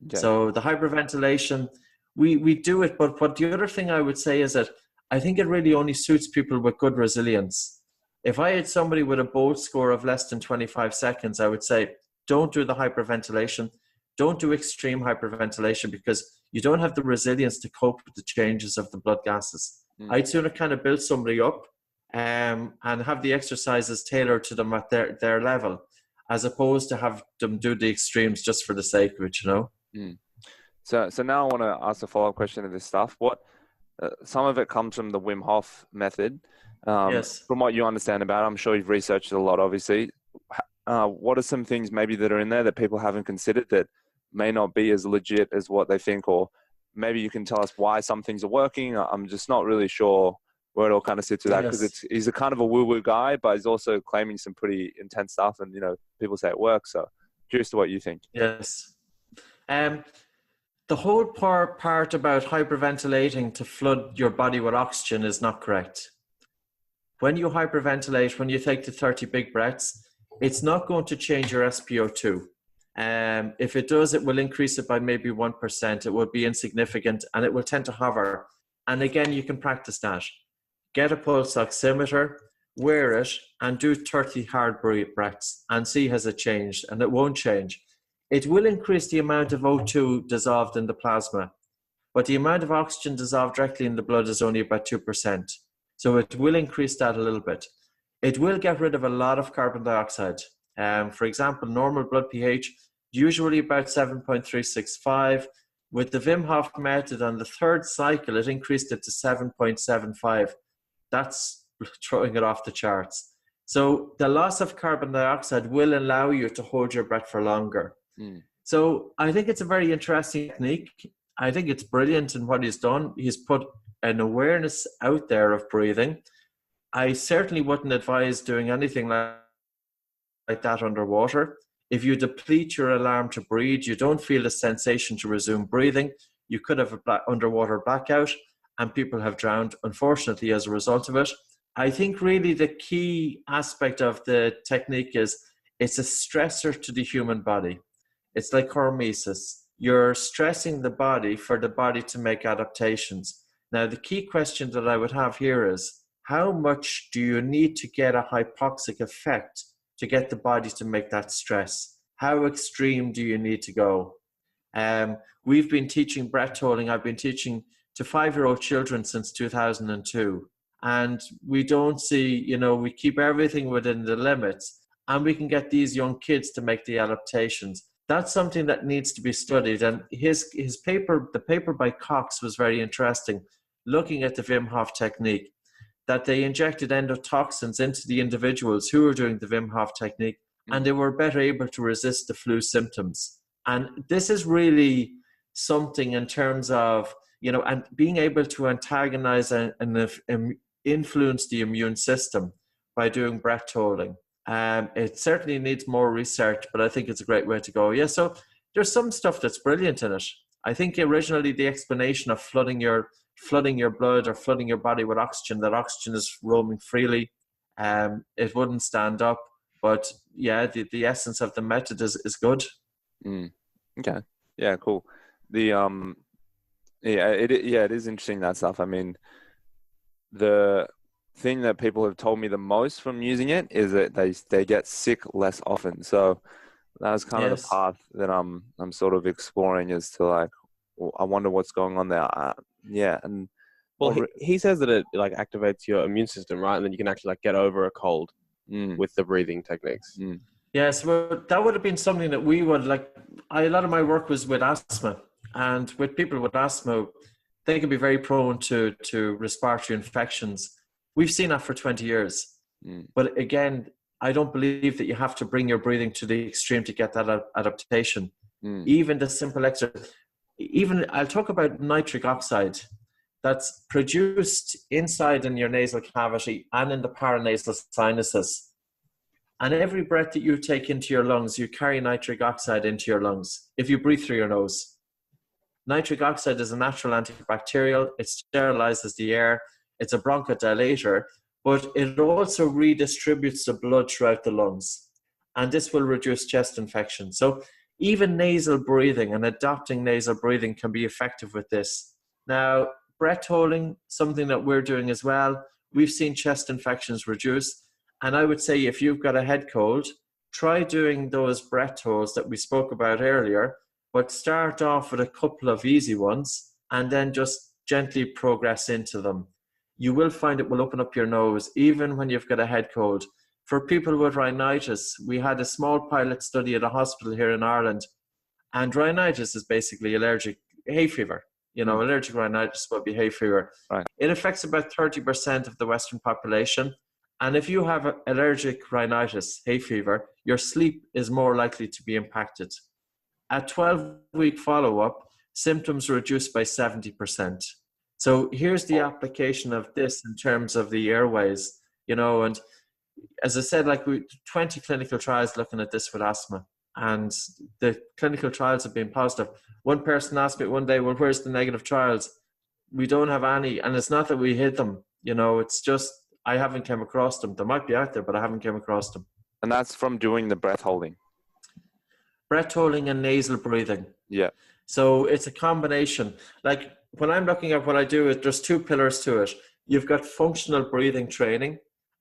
Okay. So the hyperventilation, we do it, but the other thing I would say is that I think it really only suits people with good resilience. If I had somebody with a Bolt score of less than 25 seconds, I would say, don't do the hyperventilation. Don't do extreme hyperventilation, because you don't have the resilience to cope with the changes of the blood gases. I'd sooner kind of build somebody up and have the exercises tailored to them at their level, as opposed to have them do the extremes just for the sake of it, you know? So now I want to ask a follow-up question to this stuff. What some of it comes from the Wim Hof method. Yes. From what you understand about it, I'm sure you've researched it a lot, obviously. What are some things maybe that are in there that people haven't considered that may not be as legit as what they think? Or maybe you can tell us why some things are working. I'm just not really sure where it all kind of sits with that, because he's a kind of a woo-woo guy, but he's also claiming some pretty intense stuff, and, you know, people say it works. So curious to what you think. Yes. The whole part about hyperventilating to flood your body with oxygen is not correct. When you hyperventilate, when you take the 30 big breaths, it's not going to change your SpO2. If it does, it will increase it by maybe 1%. It will be insignificant, and it will tend to hover. And again, you can practice that. Get a pulse oximeter, wear it, and do 30 hard breaths and see has it changed, and it won't change. It will increase the amount of O2 dissolved in the plasma, but the amount of oxygen dissolved directly in the blood is only about 2%. So it will increase that a little bit. It will get rid of a lot of carbon dioxide. For example, normal blood pH, usually about 7.365. With the Wim Hof method on the 3rd cycle, it increased it to 7.75. That's throwing it off the charts. So the loss of carbon dioxide will allow you to hold your breath for longer. So I think it's a very interesting technique. I think it's brilliant in what he's done. He's put an awareness out there of breathing. I certainly wouldn't advise doing anything like that underwater. If you deplete your alarm to breathe, you don't feel the sensation to resume breathing. You could have an underwater blackout, and people have drowned, unfortunately, as a result of it. I think really the key aspect of the technique is it's a stressor to the human body. It's like hormesis. You're stressing the body for the body to make adaptations. Now, the key question that I would have here is, how much do you need to get a hypoxic effect to get the body to make that stress? How extreme do you need to go? We've been teaching breath holding. I've been teaching to 5-year-old children since 2002. And we don't see, we keep everything within the limits. and we can get these young kids to make the adaptations. That's something that needs to be studied. And his paper, the paper by Cox, was very interesting, looking at the Wim Hof technique, that they injected endotoxins into the individuals who were doing the Wim Hof technique, and they were better able to resist the flu symptoms. And this is really something in terms of, and being able to antagonize and influence the immune system by doing breath holding. It certainly needs more research, but I think it's a great way to go. Yeah, so there's some stuff that's brilliant in it. I think originally the explanation of flooding your blood or flooding your body with oxygen, that oxygen is roaming freely, it wouldn't stand up. But yeah, the essence of the method is good. Okay. Yeah, cool. It is interesting, that stuff. I mean, the thing that people have told me the most from using it is that they get sick less often. So that was kind of the path that I'm sort of exploring, as to like, well, I wonder what's going on there. And well, he says that it like activates your immune system, right? And then you can actually like get over a cold with the breathing techniques. Yes, well, that would have been something that we would like. A lot of my work was with asthma, and with people with asthma, they can be very prone to respiratory infections. We've seen that for 20 years. But again, I don't believe that you have to bring your breathing to the extreme to get that adaptation. Even the simple exercise, I'll talk about nitric oxide that's produced inside in your nasal cavity and in the paranasal sinuses. And every breath that you take into your lungs, you carry nitric oxide into your lungs if you breathe through your nose. Nitric oxide is a natural antibacterial. It sterilizes the air. It's a bronchodilator, but it also redistributes the blood throughout the lungs. And this will reduce chest infection. So even nasal breathing and adopting nasal breathing can be effective with this. Now, breath holding, something that we're doing as well. We've seen chest infections reduce. And I would say if you've got a head cold, try doing those breath holds that we spoke about earlier, but start off with a couple of easy ones and then just gently progress into them. You will find it will open up your nose even when you've got a head cold. For people with rhinitis, we had a small pilot study at a hospital here in Ireland, and rhinitis is basically allergic hay fever. Allergic rhinitis would be hay fever. Right. It affects about 30% of the Western population. And if you have allergic rhinitis, hay fever, your sleep is more likely to be impacted. At 12-week follow-up, symptoms reduced by 70%. So here's the application of this in terms of the airways, and as I said, like 20 clinical trials looking at this with asthma, and the clinical trials have been positive. One person asked me one day, well, where's the negative trials? We don't have any, and it's not that we hid them, it's just, I haven't come across them. They might be out there, but I haven't come across them. And that's from doing the breath holding. Breath holding and nasal breathing. Yeah. So it's a combination. Like when I'm looking at what I do, there's two pillars to it. You've got functional breathing training,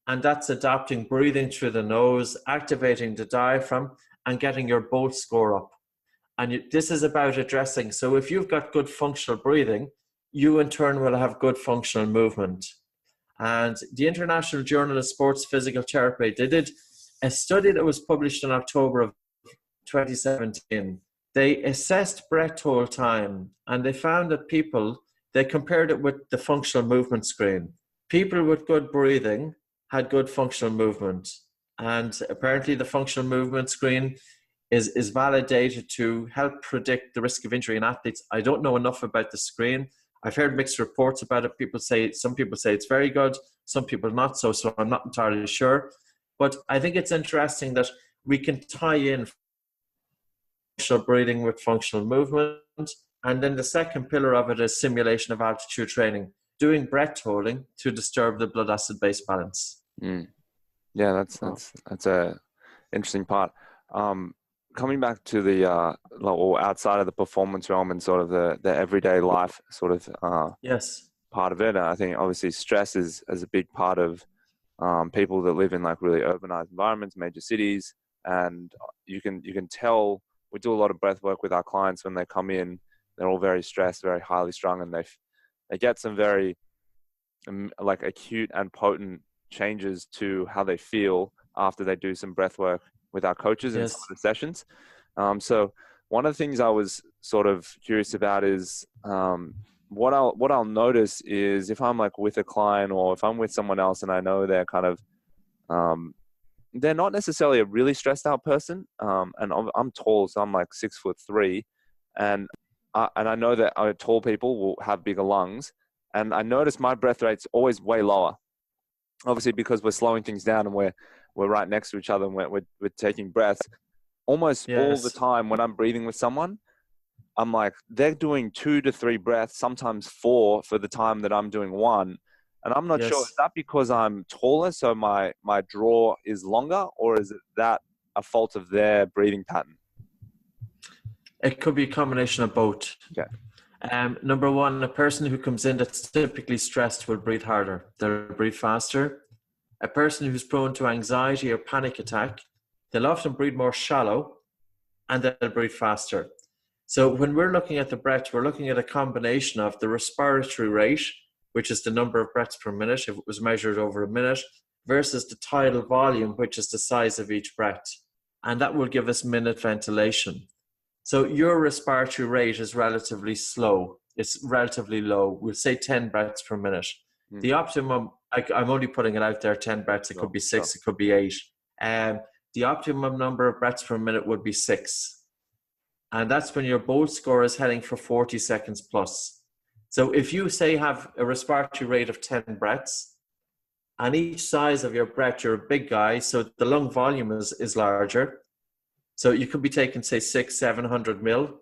and that's adapting breathing through the nose, activating the diaphragm, and getting your Bolt score up. And this is about addressing. So if you've got good functional breathing, you in turn will have good functional movement. And the International Journal of Sports Physical Therapy, they did a study that was published in October of 2017. They assessed breath hold time, and they found that they compared it with the functional movement screen. People with good breathing had good functional movement. And apparently the functional movement screen is validated to help predict the risk of injury in athletes. I don't know enough about the screen. I've heard mixed reports about it. Some people say it's very good, some people not so I'm not entirely sure. But I think it's interesting that we can tie in functional breathing with functional movement. And then the second pillar of it is simulation of altitude training, doing breath holding to disturb the blood acid base balance. Yeah, that's a interesting part. Coming back to the or outside of the performance realm and sort of the everyday life sort of part of it, I think obviously stress is a big part of people that live in like really urbanized environments, major cities, and you can tell. We do a lot of breath work with our clients when they come in. They're all very stressed, very highly strung, and they get some very like acute and potent changes to how they feel after they do some breath work with our coaches in some of the sessions. So one of the things I was sort of curious about is what I'll notice is if I'm like with a client or if I'm with someone else and I know they're kind of they're not necessarily a really stressed out person, and I'm tall, so I'm like 6'3", and I know that tall people will have bigger lungs, and I notice my breath rate's always way lower. Obviously, because we're slowing things down and we're right next to each other and we're taking breaths. Almost all the time when I'm breathing with someone, I'm like, they're doing 2 to 3 breaths, sometimes 4 for the time that I'm doing 1. And I'm not sure, is that because I'm taller, so my draw is longer, or is it that a fault of their breathing pattern? It could be a combination of both. Okay. Number one, a person who comes in that's typically stressed will breathe harder. They'll breathe faster. A person who's prone to anxiety or panic attack, they'll often breathe more shallow and they'll breathe faster. So when we're looking at the breath, we're looking at a combination of the respiratory rate, which is the number of breaths per minute if it was measured over a minute, versus the tidal volume, which is the size of each breath. And that will give us minute ventilation. So your respiratory rate is relatively slow. It's relatively low. We'll say 10 breaths per minute. The optimum, I'm only putting it out there, 10 breaths. It could be 6, it could be 8. The optimum number of breaths per minute would be 6. And that's when your Bolt score is heading for 40 seconds plus. So if you say have a respiratory rate of 10 breaths, and each size of your breath, you're a big guy, so the lung volume is larger. So you could be taking, say, 600-700 mil.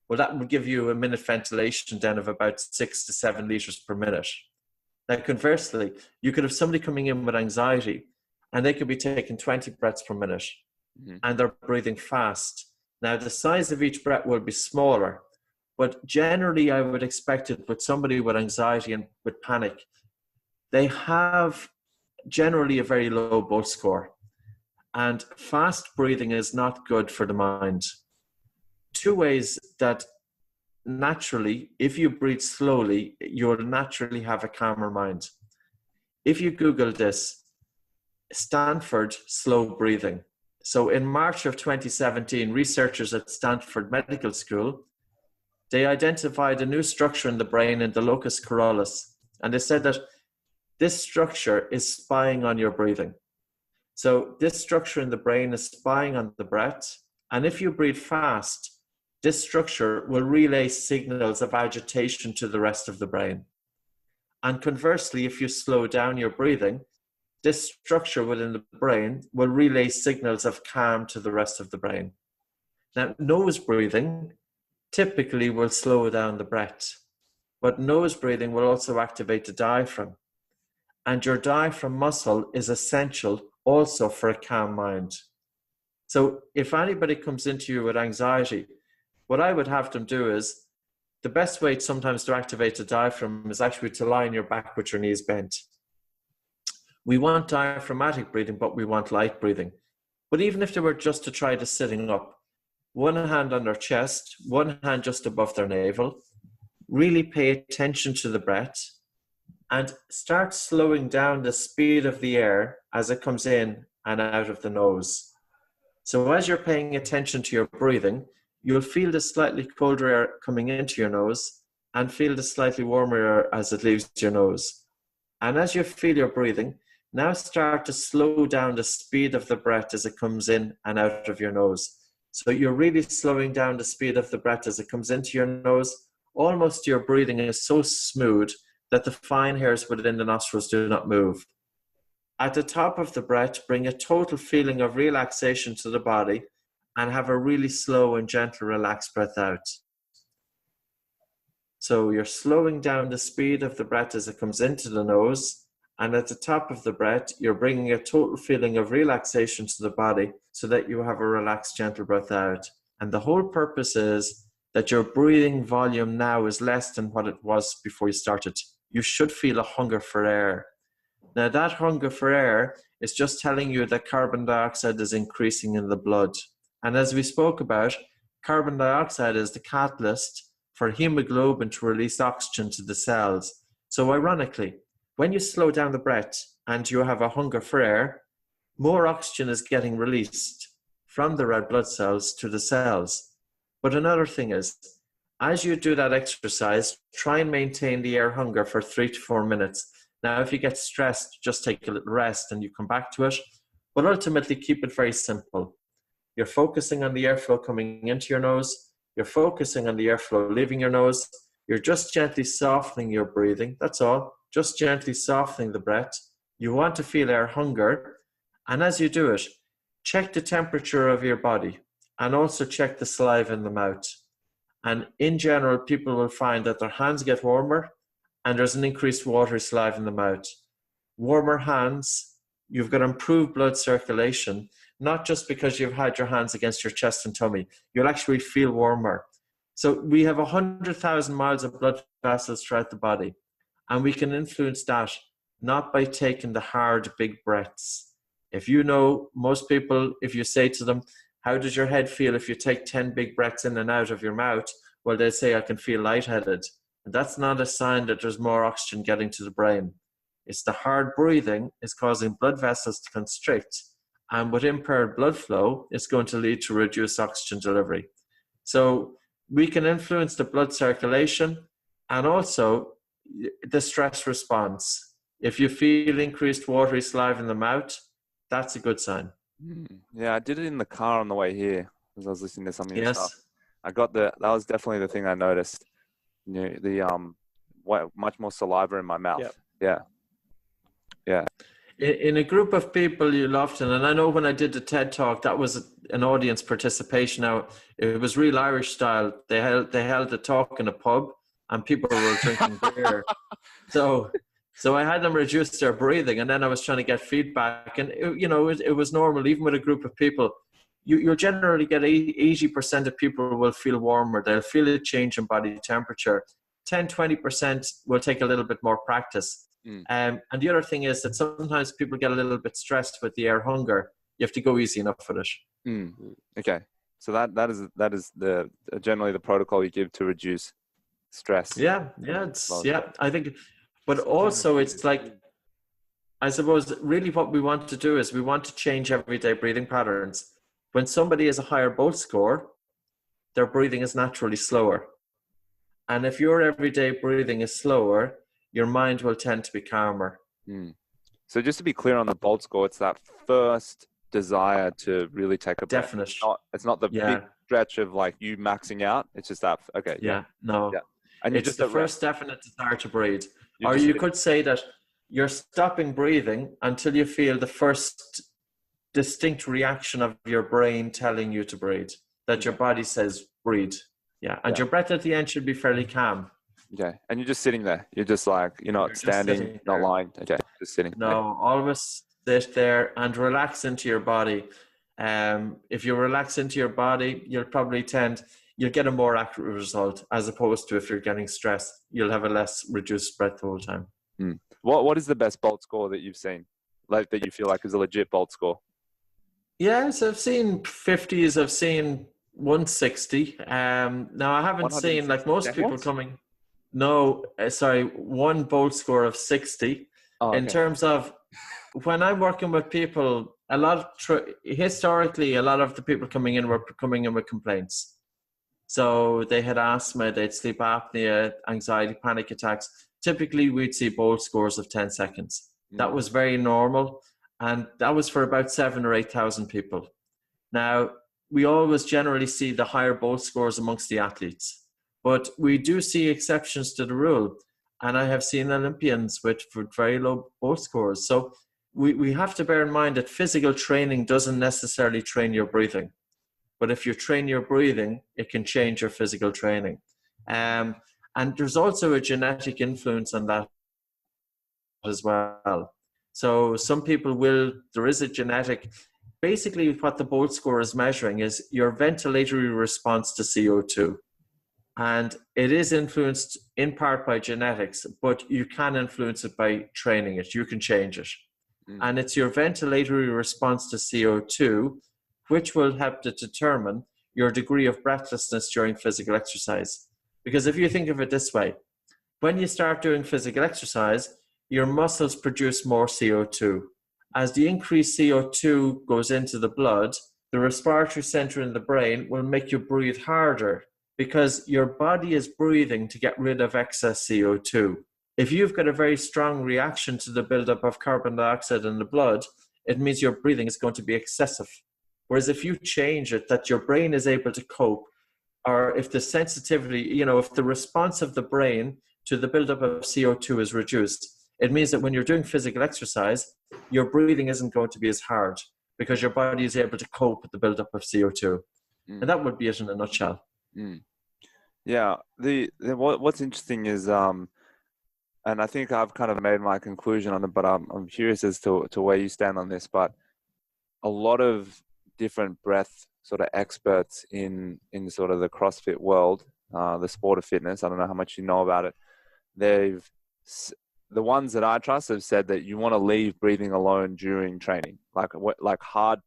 Well, that would give you a minute ventilation then of about 6 to 7 liters per minute. Now, conversely, you could have somebody coming in with anxiety, and they could be taking 20 breaths per minute, and they're breathing fast. Now, the size of each breath will be smaller, but generally I would expect it with somebody with anxiety and with panic. They have generally a very low Bolt score, and fast breathing is not good for the mind. 2 ways that naturally, if you breathe slowly, you'll naturally have a calmer mind. If you Google this, Stanford slow breathing. So in March of 2017, researchers at Stanford Medical School, they identified a new structure in the brain in the locus coeruleus. And they said that this structure is spying on your breathing. So this structure in the brain is spying on the breath. And if you breathe fast, this structure will relay signals of agitation to the rest of the brain. And conversely, if you slow down your breathing, this structure within the brain will relay signals of calm to the rest of the brain. Now, nose breathing typically will slow down the breath, but nose breathing will also activate the diaphragm. And your diaphragm muscle is essential also for a calm mind. So if anybody comes into you with anxiety, what I would have them do is, the best way sometimes to activate the diaphragm is actually to lie on your back with your knees bent. We want diaphragmatic breathing, but we want light breathing. But even if they were just to try the sitting up, one hand on their chest, one hand just above their navel, really pay attention to the breath and start slowing down the speed of the air as it comes in and out of the nose. So as you're paying attention to your breathing, you'll feel the slightly colder air coming into your nose and feel the slightly warmer air as it leaves your nose. And as you feel your breathing, now start to slow down the speed of the breath as it comes in and out of your nose. So you're really slowing down the speed of the breath as it comes into your nose. Almost your breathing is so smooth that the fine hairs within the nostrils do not move. At the top of the breath, bring a total feeling of relaxation to the body and have a really slow and gentle relaxed breath out. So you're slowing down the speed of the breath as it comes into the nose. And at the top of the breath, you're bringing a total feeling of relaxation to the body so that you have a relaxed, gentle breath out. And the whole purpose is that your breathing volume now is less than what it was before you started. You should feel a hunger for air. Now, that hunger for air is just telling you that carbon dioxide is increasing in the blood. And as we spoke about, carbon dioxide is the catalyst for hemoglobin to release oxygen to the cells. So ironically, when you slow down the breath and you have a hunger for air, more oxygen is getting released from the red blood cells to the cells. But another thing is, as you do that exercise, try and maintain the air hunger for 3 to 4 minutes. Now, if you get stressed, just take a little rest and you come back to it. But ultimately, keep it very simple. You're focusing on the airflow coming into your nose. You're focusing on the airflow leaving your nose. You're just gently softening your breathing. That's all. Just gently softening the breath. You want to feel air hunger. And as you do it, check the temperature of your body and also check the saliva in the mouth. And in general, people will find that their hands get warmer and there's an increased watery saliva in the mouth. Warmer hands, you've got improved blood circulation, not just because you've had your hands against your chest and tummy. You'll actually feel warmer. So we have 100,000 miles of blood vessels throughout the body, and we can influence that not by taking the hard, big breaths. If you know, most people, if you say to them, how does your head feel if you take 10 big breaths in and out of your mouth? Well, they say, I can feel lightheaded. And that's not a sign that there's more oxygen getting to the brain. It's the hard breathing is causing blood vessels to constrict. And with impaired blood flow, it's going to lead to reduced oxygen delivery. So we can influence the blood circulation and also the stress response. If you feel increased watery saliva in the mouth, that's a good sign. Yeah, I did it in the car on the way here as I was listening to some of your Yes. stuff. That was definitely the thing I noticed. Much more saliva in my mouth. Yeah. In a group of people, you'll often, and I know when I did the TED Talk, that was an audience participation. Now, it was real Irish style. They held the talk in a pub and people were drinking beer. So I had them reduce their breathing, and then I was trying to get feedback. And, it was normal, even with a group of people. You'll generally get 80% of people will feel warmer. They'll feel a change in body temperature. 10-20% will take a little bit more practice. And the other thing is that sometimes people get a little bit stressed with the air hunger. You have to go easy enough with it. Okay, so that is the generally the protocol you give to reduce stress. I think, but also it's like, I suppose really what we want to do is we want to change everyday breathing patterns. When somebody has a higher Bolt score, their breathing is naturally slower. And if your everyday breathing is slower, your mind will tend to be calmer. So just to be clear on the Bolt score, it's that first desire to really take a breath. Definite. It's not the big stretch of like you maxing out. It's just that. Okay. No. Yeah. And it's the first definite desire to breathe. Or you could say that you're stopping breathing until you feel the first distinct reaction of your brain telling you to breathe, that your body says breathe. And your breath at the end should be fairly calm. Okay, and you're just sitting there. You're just like, you're not standing, not lying. Okay, just sitting. No, always sit there and relax into your body. If you relax into your body, you'll get a more accurate result, as opposed to if you're getting stressed, you'll have a less reduced breath the whole time. What is the best Bolt score that you've seen? Like that you feel like is a legit Bolt score? Yes, I've seen 50s, I've seen 160. Now I haven't seen like most people coming. No, one Bolt score of 60. In terms of when I'm working with people, historically, a lot of the people coming in were coming in with complaints. So they had asthma, they had sleep apnea, anxiety, panic attacks. Typically, we'd see Bolt scores of 10 seconds. That was very normal. And that was for about 7,000 or 8,000 people. Now, we always generally see the higher Bolt scores amongst the athletes. But we do see exceptions to the rule. And I have seen Olympians with very low Bolt scores. So we have to bear in mind that physical training doesn't necessarily train your breathing. But if you train your breathing, it can change your physical training. And there's also a genetic influence on that as well. So some people there is a genetic, basically what the Bolt score is measuring is your ventilatory response to CO2. And it is influenced in part by genetics, but you can influence it by training it. You can change it. And it's your ventilatory response to CO2, which will help to determine your degree of breathlessness during physical exercise. Because if you think of it this way, when you start doing physical exercise, your muscles produce more CO2. as the increased CO2 goes into the blood, the respiratory center in the brain will make you breathe harder because your body is breathing to get rid of excess CO2. If you've got a very strong reaction to the buildup of carbon dioxide in the blood, it means your breathing is going to be excessive. Whereas if you change it, that your brain is able to cope, or if the sensitivity, if the response of the brain to the buildup of CO2 is reduced, it means that when you're doing physical exercise, your breathing isn't going to be as hard because your body is able to cope with the buildup of CO2. And that would be it in a nutshell. Yeah. What's interesting is, and I think I've kind of made my conclusion on it, but I'm curious as to where you stand on this. But a lot of different breath sort of experts in sort of the CrossFit world, the sport of fitness, I don't know how much you know about it. The ones that I trust have said that you want to leave breathing alone during training, like hard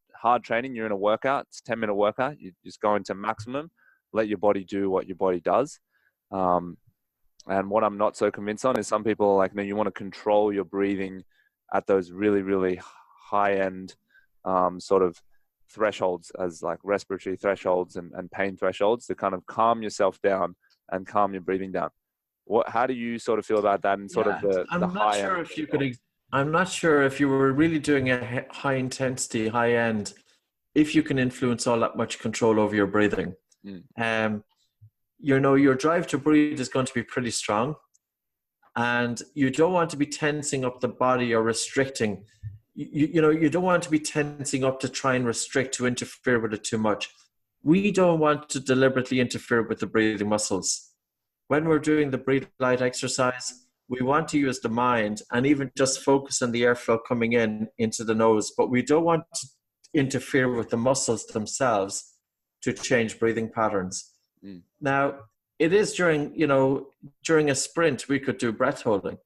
training. You're in a workout, it's a 10-minute workout. You just go into maximum, let your body do what your body does. And what I'm not so convinced on is some people are like, no, you want to control your breathing at those really, really high-end sort of thresholds, as like respiratory thresholds and pain thresholds, to kind of calm yourself down and calm your breathing down. How do you sort of feel about that and sort of the high end? I'm not sure if you were really doing a high intensity, high end, if you can influence all that much control over your breathing. Your drive to breathe is going to be pretty strong, and you don't want to be tensing up the body or restricting. You don't want to be tensing up to try and restrict, to interfere with it too much. We don't want to deliberately interfere with the breathing muscles. When we're doing the breathe light exercise, we want to use the mind and even just focus on the airflow coming into the nose, but we don't want to interfere with the muscles themselves to change breathing patterns. Now, it is during a sprint, we could do breath holding,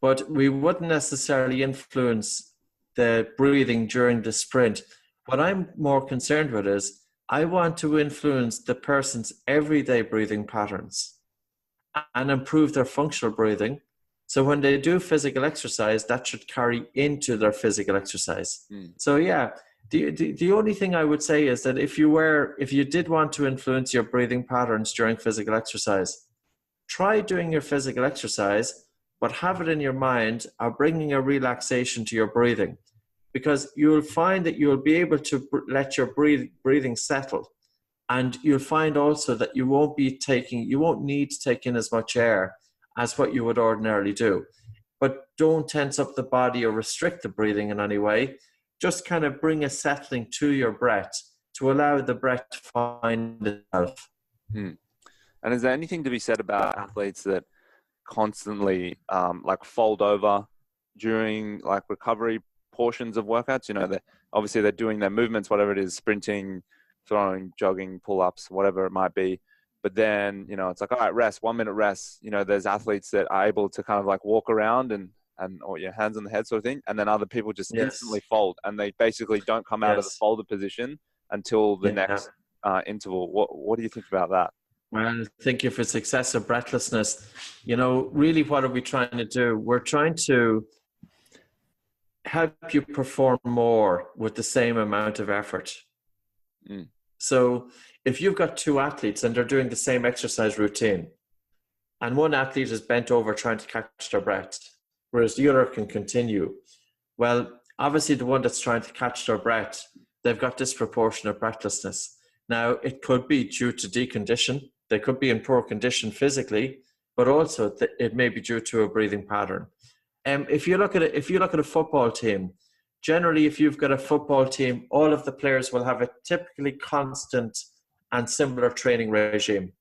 but we wouldn't necessarily influence the breathing during the sprint. What I'm more concerned with is I want to influence the person's everyday breathing patterns and improve their functional breathing. So when they do physical exercise, that should carry into their physical exercise. So yeah, the only thing I would say is that if you did want to influence your breathing patterns during physical exercise, try doing your physical exercise, but have it in your mind of bringing a relaxation to your breathing, because you'll find that you'll be able to let your breathing settle. And you'll find also that you won't need to take in as much air as what you would ordinarily do. But don't tense up the body or restrict the breathing in any way. Just kind of bring a settling to your breath to allow the breath to find itself. And is there anything to be said about athletes that constantly fold over during like recovery portions of workouts? They're doing their movements, whatever it is, sprinting, throwing, jogging, pull-ups, whatever it might be. But then, it's like, all right, rest, 1 minute rest. There's athletes that are able to kind of like walk around and or your hands on the head sort of thing. And then other people just instantly fold, and they basically don't come out of the folded position until the next interval. What do you think about that? Well, I think if it's excessive breathlessness, really what are we trying to do? We're trying to help you perform more with the same amount of effort. So if you've got two athletes and they're doing the same exercise routine, and one athlete is bent over trying to catch their breath, whereas the other can continue, well, obviously the one that's trying to catch their breath, they've got disproportionate breathlessness. Now, it could be due to decondition. They could be in poor condition physically, but also it may be due to a breathing pattern. If you look at a football team, generally, if you've got a football team, all of the players will have a typically constant and similar training regime.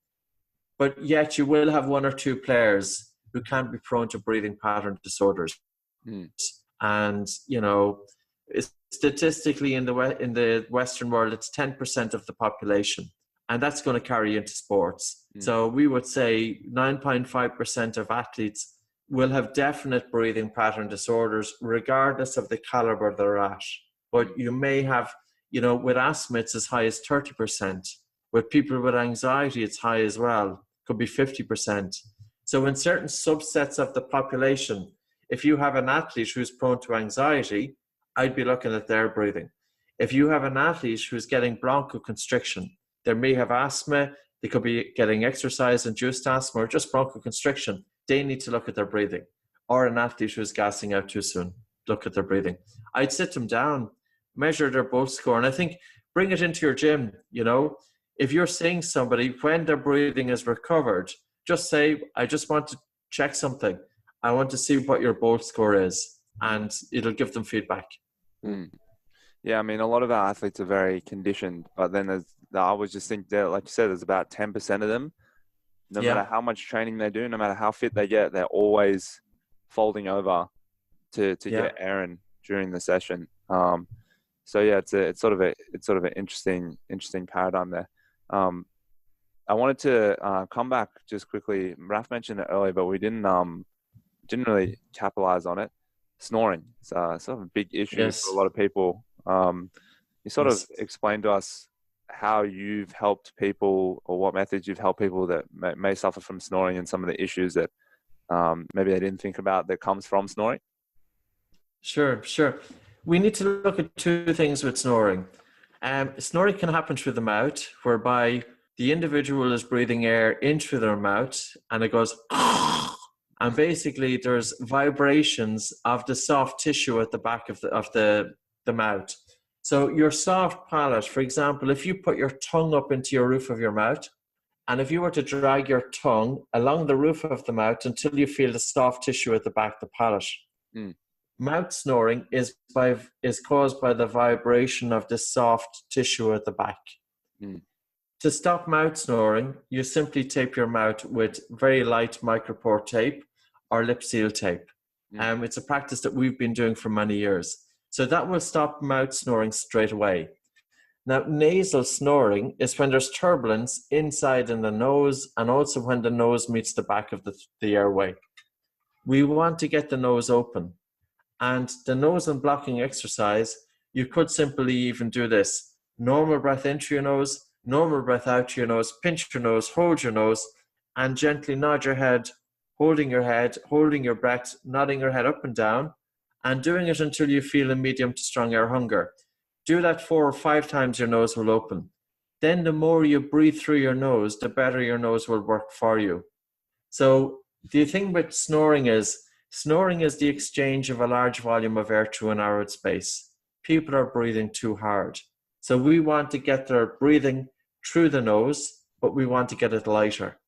But yet you will have one or two players who can be prone to breathing pattern disorders. And, statistically in the Western world, it's 10% of the population. And that's going to carry into sports. So we would say 9.5% of athletes will have definite breathing pattern disorders, regardless of the caliber they're at. But you may have, with asthma, it's as high as 30%. With people with anxiety, it's high as well. Could be 50%. So in certain subsets of the population, if you have an athlete who's prone to anxiety I'd be looking at their breathing. If you have an athlete who's getting bronchoconstriction, they may have asthma, they could be getting exercise-induced asthma or just bronchoconstriction. They need to look at their breathing. Or an athlete who's gassing out too soon, look at their breathing. I'd sit them down, measure their Bolt score, and I think bring it into your gym, you know. If you're seeing somebody, when their breathing is recovered, just say, I just want to check something. I want to see what your Bolt score is, and it'll give them feedback. Mm. Yeah, I mean, a lot of our athletes are very conditioned, but then I always just think that, like you said, there's about 10% of them, no matter how much training they do, no matter how fit they get, they're always folding over to get air in during the session. So yeah, it's sort of an interesting paradigm there. I wanted to come back just quickly. Raf mentioned it earlier, but we didn't really capitalize on it. Snoring. It's sort of a big issue for a lot of people. You sort of explained to us how you've helped people, or what methods you've helped people that may suffer from snoring, and some of the issues that maybe they didn't think about that comes from snoring. Sure. We need to look at two things with snoring. Snoring can happen through the mouth, whereby the individual is breathing air in through their mouth and it goes, and basically there's vibrations of the soft tissue at the back of the mouth. So your soft palate, for example, if you put your tongue up into your roof of your mouth, and if you were to drag your tongue along the roof of the mouth until you feel the soft tissue at the back, the palate. Mouth snoring is caused by the vibration of the soft tissue at the back. To stop mouth snoring, you simply tape your mouth with very light micropore tape or lip seal tape. It's a practice that we've been doing for many years. So that will stop mouth snoring straight away. Now, nasal snoring is when there's turbulence inside in the nose, and also when the nose meets the back of the airway. We want to get the nose open. And the nose unblocking exercise, you could simply even do this. Normal breath into your nose, normal breath out your nose, pinch your nose, hold your nose, and gently nod your head, holding your breath, nodding your head up and down, and doing it until you feel a medium to strong air hunger. Do that 4 or 5 times, your nose will open. Then the more you breathe through your nose, the better your nose will work for you. So the thing with snoring is the exchange of a large volume of air through a narrowed space. People are breathing too hard. So we want to get their breathing through the nose, but we want to get it lighter.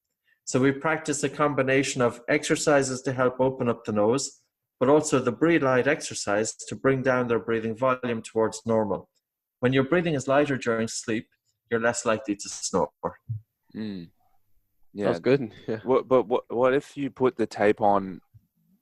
So we practice a combination of exercises to help open up the nose, but also the breathe light exercise to bring down their breathing volume towards normal. When your breathing is lighter during sleep, you're less likely to snore. Yeah, that's good. Yeah. What if you put the tape on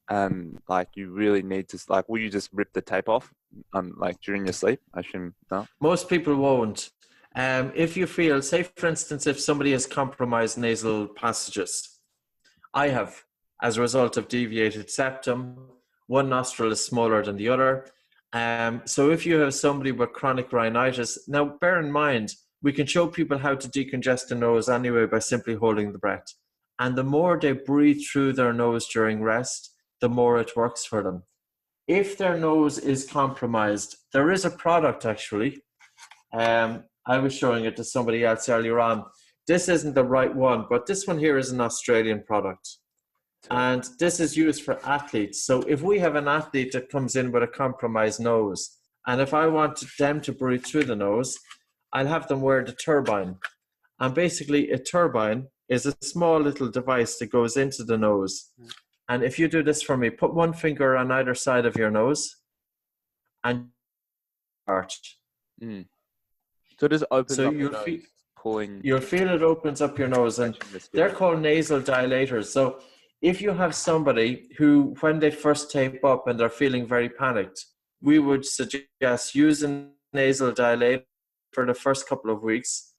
and like you really need to, like, will you just rip the tape off like during your sleep? I assume no. Most people won't. If you feel, say for instance, if somebody has compromised nasal passages, I have, as a result of deviated septum, one nostril is smaller than the other. So if you have somebody with chronic rhinitis, now bear in mind, we can show people how to decongest the nose anyway by simply holding the breath. And the more they breathe through their nose during rest, the more it works for them. If their nose is compromised, there is a product actually. I was showing it to somebody else earlier on. This isn't the right one, but this one here is an Australian product. And this is used for athletes. So if we have an athlete that comes in with a compromised nose, and if I want them to breathe through the nose, I'll have them wear the turbine. And basically a turbine is a small little device that goes into the nose. And if you do this for me, put one finger on either side of your nose and arched. So it just opens so up you'll the nose, pulling. You'll feel it opens up your nose, and they're called nasal dilators. So if you have somebody who, when they first tape up and they're feeling very panicked, we would suggest using nasal dilator for the first couple of weeks,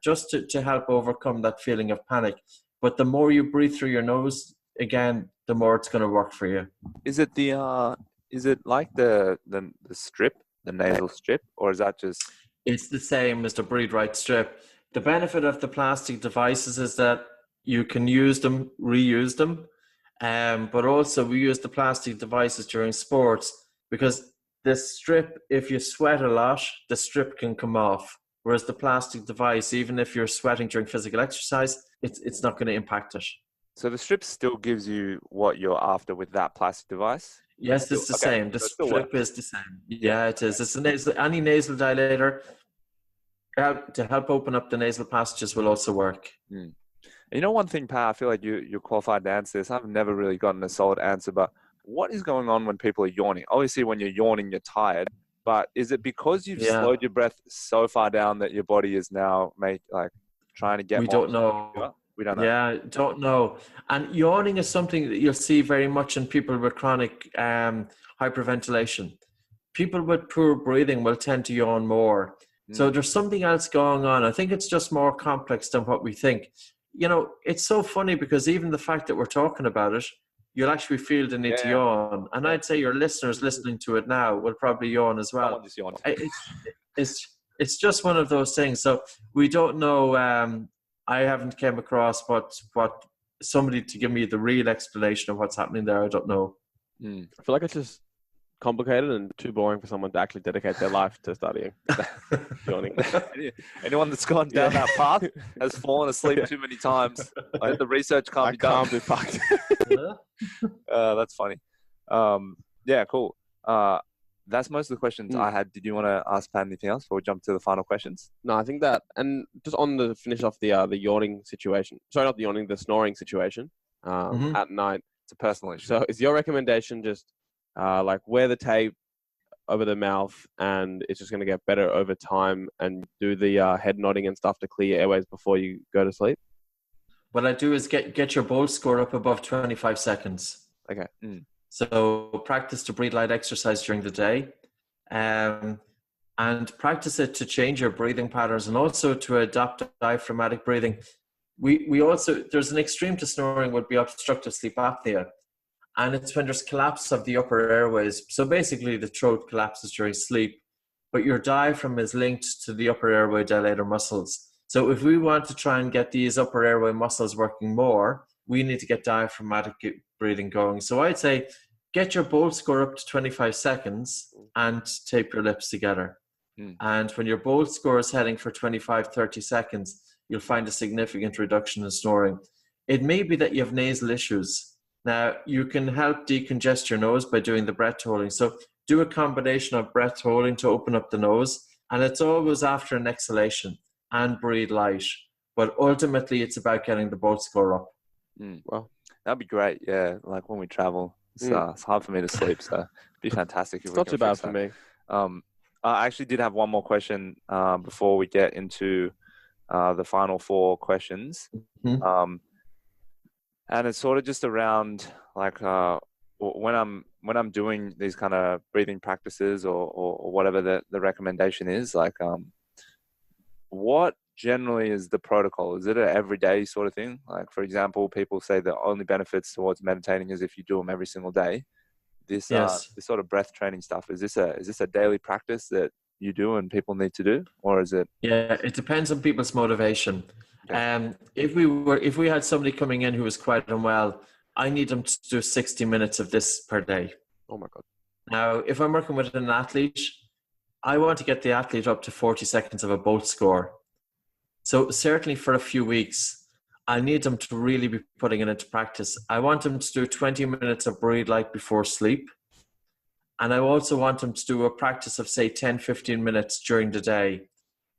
just to help overcome that feeling of panic. But the more you breathe through your nose, again, the more it's going to work for you. Is it like the strip, the nasal strip, or is that just? It's the same as the Breathe Right strip. The benefit of the plastic devices is that you can use them, reuse them, but also we use the plastic devices during sports because the strip, if you sweat a lot, the strip can come off. Whereas the plastic device, even if you're sweating during physical exercise, it's not going to impact it. So the strip still gives you what you're after with that plastic device? Yes, it's the same. The strip is the same. Yeah, it is. It's any nasal dilator to help open up the nasal passages will also work. Mm. You know, one thing, Pat, I feel like you're qualified to answer this. I've never really gotten a solid answer, but what is going on when people are yawning? Obviously, when you're yawning, you're tired, but is it because you've slowed your breath so far down that your body is now trying to get We more? don't know. We don't know. Yeah, don't know. And yawning is something that you'll see very much in people with chronic hyperventilation. People with poor breathing will tend to yawn more. So there's something else going on. I think it's just more complex than what we think. You know, it's so funny because even the fact that we're talking about it, you'll actually feel the need to yawn. And I'd say your listeners listening to it now will probably yawn as well. Just yawn. It's just one of those things. So we don't know. I haven't came across what somebody to give me the real explanation of what's happening there. I don't know. I feel like it's just complicated and too boring for someone to actually dedicate their life to studying. Yawning. Anyone that's gone down that path has fallen asleep too many times. The research can't be fucked. That's funny. Yeah, cool. That's most of the questions I had. Did you want to ask Pat anything else before we jump to the final questions? No, I think that, and just on the finish off the yawning situation. Sorry, not the yawning, the snoring situation at night. It's a personal issue. So is your recommendation just wear the tape over the mouth and it's just going to get better over time, and do the head nodding and stuff to clear your airways before you go to sleep? What I do is get your bolt score up above 25 seconds. Okay. So practice to breathe light exercise during the day, and practice it to change your breathing patterns and also to adopt diaphragmatic breathing. We also, there's an extreme to snoring would be obstructive sleep apnea. And it's when there's collapse of the upper airways. So basically the throat collapses during sleep, but your diaphragm is linked to the upper airway dilator muscles. So if we want to try and get these upper airway muscles working more, we need to get diaphragmatic breathing going. So I'd say get your bolt score up to 25 seconds and tape your lips together. And when your bolt score is heading for 25, 30 seconds, you'll find a significant reduction in snoring. It may be that you have nasal issues. Now, you can help decongest your nose by doing the breath holding. So do a combination of breath holding to open up the nose, and it's always after an exhalation, and breathe light. But ultimately, it's about getting the bolt score up. Well, that'd be great. Yeah, like when we travel, it's hard for me to sleep, so it'd be fantastic if it's we not can too bad fix for that. me. I actually did have one more question before we get into the final four questions. And it's sort of just around like when I'm doing these kind of breathing practices or whatever the recommendation is, like what generally is the protocol? Is it an everyday sort of thing? Like, for example, people say the only benefits towards meditating is if you do them every single day. This sort of breath training stuff, is this a daily practice that you do and people need to do, or is it? Yeah, it depends on people's motivation. Okay. If we had somebody coming in who was quite unwell, I need them to do 60 minutes of this per day. Oh my God. Now, if I'm working with an athlete, I want to get the athlete up to 40 seconds of a bolt score. So certainly for a few weeks, I need them to really be putting it into practice. I want them to do 20 minutes of breathe light before sleep. And I also want them to do a practice of, say, 10, 15 minutes during the day.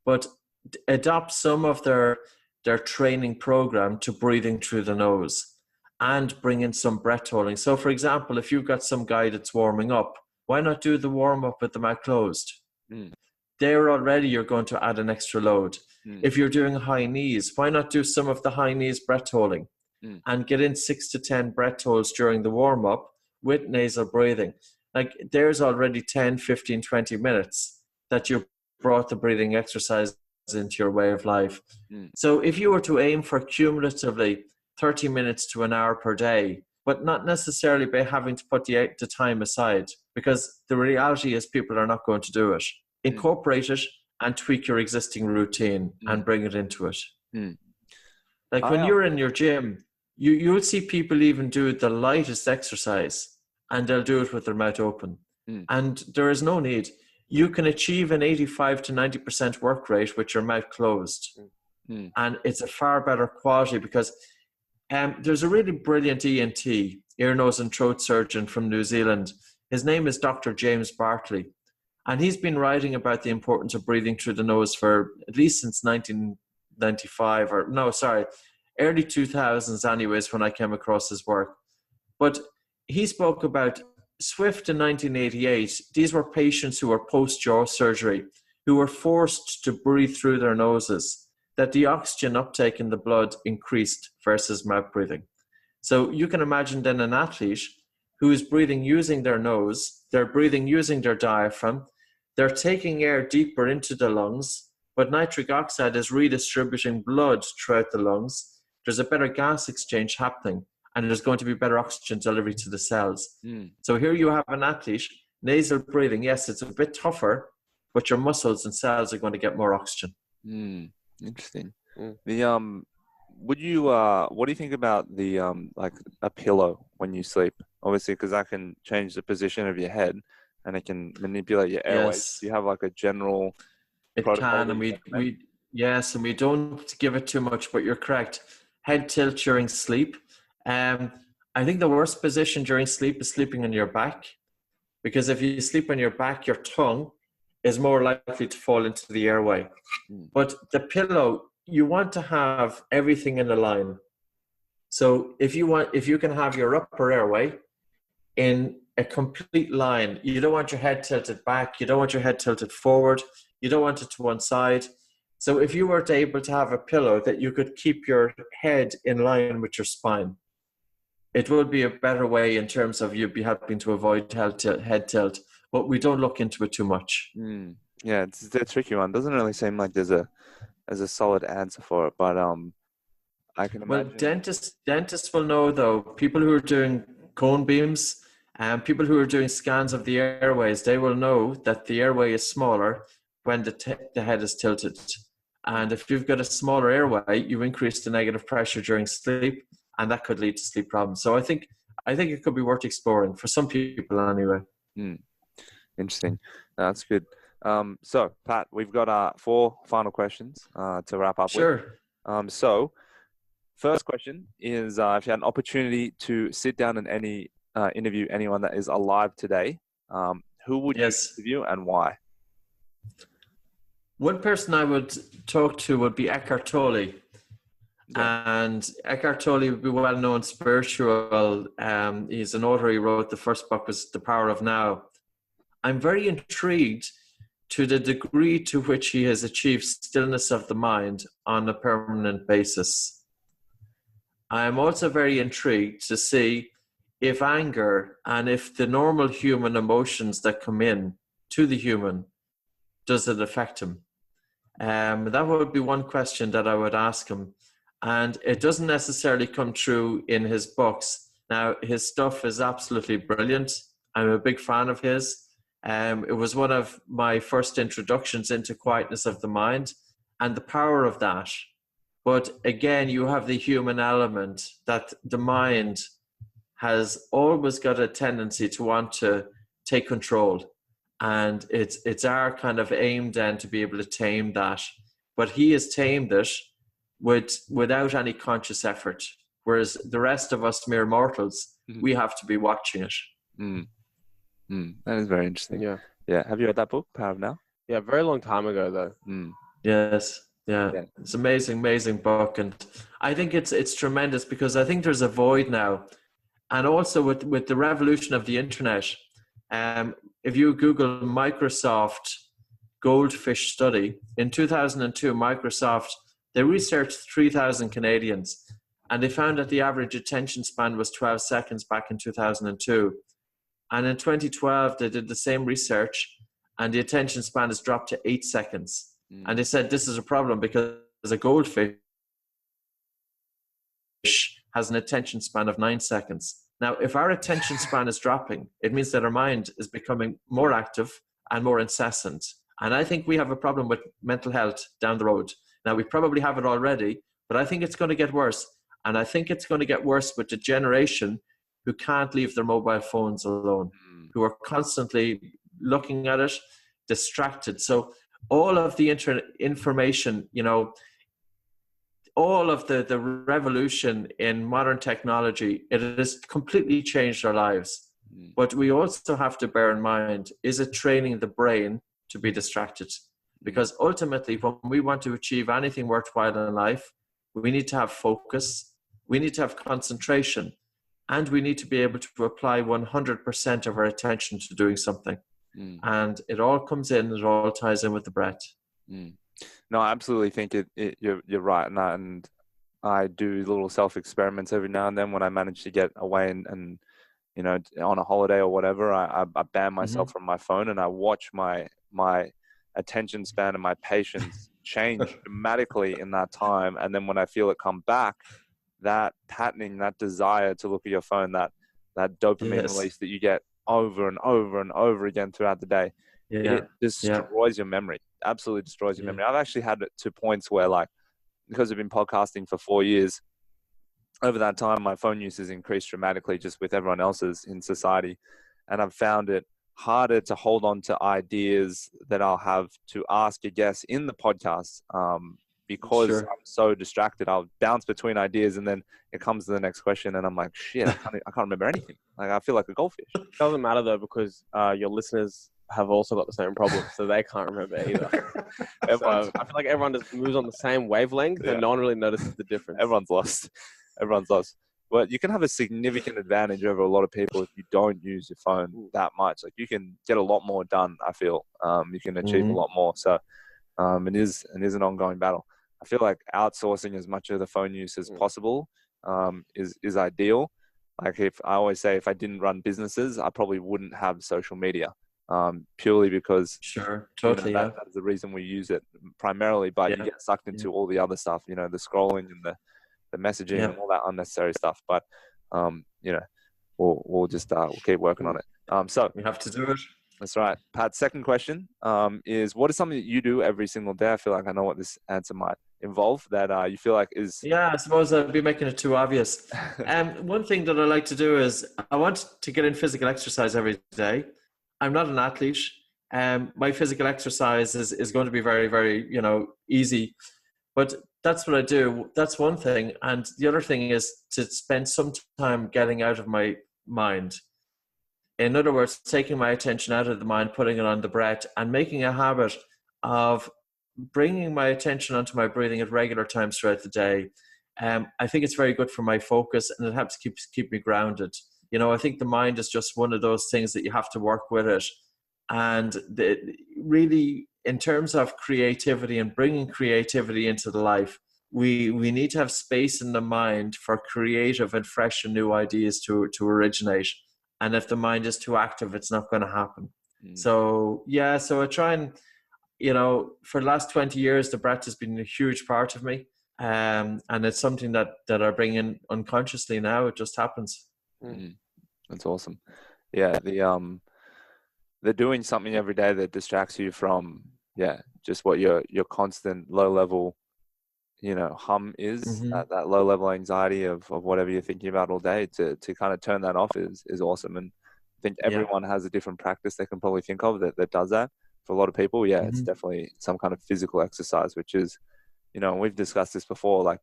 But adopt some of their training program to breathing through the nose and bring in some breath holding. So, for example, if you've got some guy that's warming up, why not do the warm-up with the mouth closed? There already you're going to add an extra load. If you're doing high knees, why not do some of the high knees breath holding and get in 6 to 10 breath holds during the warm-up with nasal breathing? Like, there's already 10, 15, 20 minutes that you brought the breathing exercise into your way of life. So if you were to aim for cumulatively 30 minutes to an hour per day, but not necessarily by having to put the time aside, because the reality is people are not going to do it. Incorporate it and tweak your existing routine and bring it into it. Like when you're in your gym, you'll see people even do the lightest exercise and they'll do it with their mouth open. And there is no need. You can achieve an 85 to 90% work rate with your mouth closed. And it's a far better quality because there's a really brilliant ENT, ear, nose and throat surgeon from New Zealand. His name is Dr. James Bartley. And he's been writing about the importance of breathing through the nose for at least since 1995 early 2000s anyways, when I came across his work. But he spoke about Swift in 1988. These were patients who were post-jaw surgery, who were forced to breathe through their noses, that the oxygen uptake in the blood increased versus mouth breathing. So you can imagine then an athlete who is breathing using their nose, they're breathing using their diaphragm, they're taking air deeper into the lungs, but nitric oxide is redistributing blood throughout the lungs. There's a better gas exchange happening, and there's going to be better oxygen delivery to the cells. So here you have an athlete, nasal breathing. Yes, it's a bit tougher, but your muscles and cells are going to get more oxygen. Interesting. The what do you think about the like a pillow when you sleep? Obviously, because that can change the position of your head and it can manipulate your airways. Yes. Do you have like a general protocol? It can, and we don't give it too much, but you're correct. Head tilt during sleep. I think the worst position during sleep is sleeping on your back, because if you sleep on your back, your tongue is more likely to fall into the airway. But the pillow, you want to have everything in a line. So if you can have your upper airway in a complete line, you don't want your head tilted back, you don't want your head tilted forward, you don't want it to one side. So if you were able to have a pillow that you could keep your head in line with your spine, it would be a better way in terms of you'd be helping to avoid head tilt, but we don't look into it too much. Yeah, it's a tricky one. Doesn't really seem like there's a solid answer for it, but I can imagine. Well, dentists will know though. People who are doing cone beams and people who are doing scans of the airways, they will know that the airway is smaller when the head is tilted. And if you've got a smaller airway, you increase the negative pressure during sleep, and that could lead to sleep problems. So I think it could be worth exploring for some people anyway. Interesting. That's good. So Pat, we've got 4 final questions to wrap up with. Sure. So first question is, if you had an opportunity to sit down and interview anyone that is alive today, who would you interview and why? One person I would talk to would be Eckhart Tolle. And Eckhart Tolle would be well-known spiritual. He's an author. He wrote the first book was The Power of Now. I'm very intrigued to the degree to which he has achieved stillness of the mind on a permanent basis. I'm also very intrigued to see if anger and if the normal human emotions that come in to the human, does it affect him? That would be one question that I would ask him. And it doesn't necessarily come true in his books. Now, his stuff is absolutely brilliant. I'm a big fan of his. It was one of my first introductions into quietness of the mind and the power of that. But again, you have the human element that the mind has always got a tendency to want to take control. And it's our kind of aim then to be able to tame that. But he has tamed it without any conscious effort. Whereas the rest of us mere mortals, we have to be watching it. That is very interesting. Yeah. Have you read that book, Power of Now? Yeah, very long time ago though. Yes. Yeah. It's an amazing book. And I think it's tremendous because I think there's a void now. And also with the revolution of the internet, if you Google Microsoft Goldfish study, in 2002, Microsoft, they researched 3,000 Canadians, and they found that the average attention span was 12 seconds back in 2002. And in 2012, they did the same research, and the attention span has dropped to 8 seconds. And they said this is a problem because a goldfish has an attention span of 9 seconds. Now, if our attention span is dropping, it means that our mind is becoming more active and more incessant. And I think we have a problem with mental health down the road. Now, we probably have it already, but I think it's going to get worse. And I think it's going to get worse with the generation who can't leave their mobile phones alone, who are constantly looking at it, distracted. So all of the information, you know, all of the revolution in modern technology, it has completely changed our lives. But we also have to bear in mind, is it training the brain to be distracted? Because ultimately, when we want to achieve anything worthwhile in life, we need to have focus, we need to have concentration, and we need to be able to apply 100% of our attention to doing something. And it all comes in, it all ties in with the breath. No, I absolutely think you're right. And I do little self-experiments every now and then when I manage to get away and you know, on a holiday or whatever, I ban myself from my phone and I watch my attention span and my patience change dramatically in that time. And then when I feel it come back, that patterning, that desire to look at your phone, that dopamine release that you get over and over and over again throughout the day, it destroys your memory. Absolutely destroys your memory. I've actually had it to points where, like, because I've been podcasting for 4 years, over that time, my phone use has increased dramatically just with everyone else's in society. And I've found it harder to hold on to ideas that I'll have to ask a guest in the podcast because I'm so distracted. I'll bounce between ideas and then it comes to the next question and I'm like, shit, I can't remember anything. Like, I feel like a goldfish. It doesn't matter though, because your listeners have also got the same problem, so they can't remember either. I feel like everyone just moves on the same wavelength and no one really notices the difference. Everyone's lost. But you can have a significant advantage over a lot of people if you don't use your phone that much. Like, you can get a lot more done, I feel. You can achieve a lot more. So it is an ongoing battle. I feel like outsourcing as much of the phone use as possible is ideal. Like, if I always say, if I didn't run businesses, I probably wouldn't have social media. Purely because that's the reason we use it primarily, but you get sucked into all the other stuff, you know, the scrolling and the messaging and all that unnecessary stuff. But you know, we'll keep working on it. So we have to do it. That's right. Pat, second question is, what is something that you do every single day? I feel like I know what this answer might involve, that you feel like is... Yeah, I suppose I'd be making it too obvious. One thing that I like to do is I want to get in physical exercise every day. I'm not an athlete. My physical exercise is going to be very, very, you know, easy. But that's what I do. That's one thing. And the other thing is to spend some time getting out of my mind. In other words, taking my attention out of the mind, putting it on the breath, and making a habit of bringing my attention onto my breathing at regular times throughout the day. I think it's very good for my focus, and it helps keep me grounded. You know, I think the mind is just one of those things that you have to work with it. And really, in terms of creativity and bringing creativity into the life, we need to have space in the mind for creative and fresh and new ideas to originate. And if the mind is too active, it's not going to happen. So I try and, you know, for the last 20 years, the breath has been a huge part of me. And it's something that I bring in unconsciously now. It just happens. That's awesome. Yeah, they're doing something every day that distracts you from just what your constant low level, you know, hum is, that low level anxiety of whatever you're thinking about all day. To kind of turn that off is awesome. And I think everyone has a different practice they can probably think of that does that. For a lot of people, it's definitely some kind of physical exercise, which is, you know, we've discussed this before, like,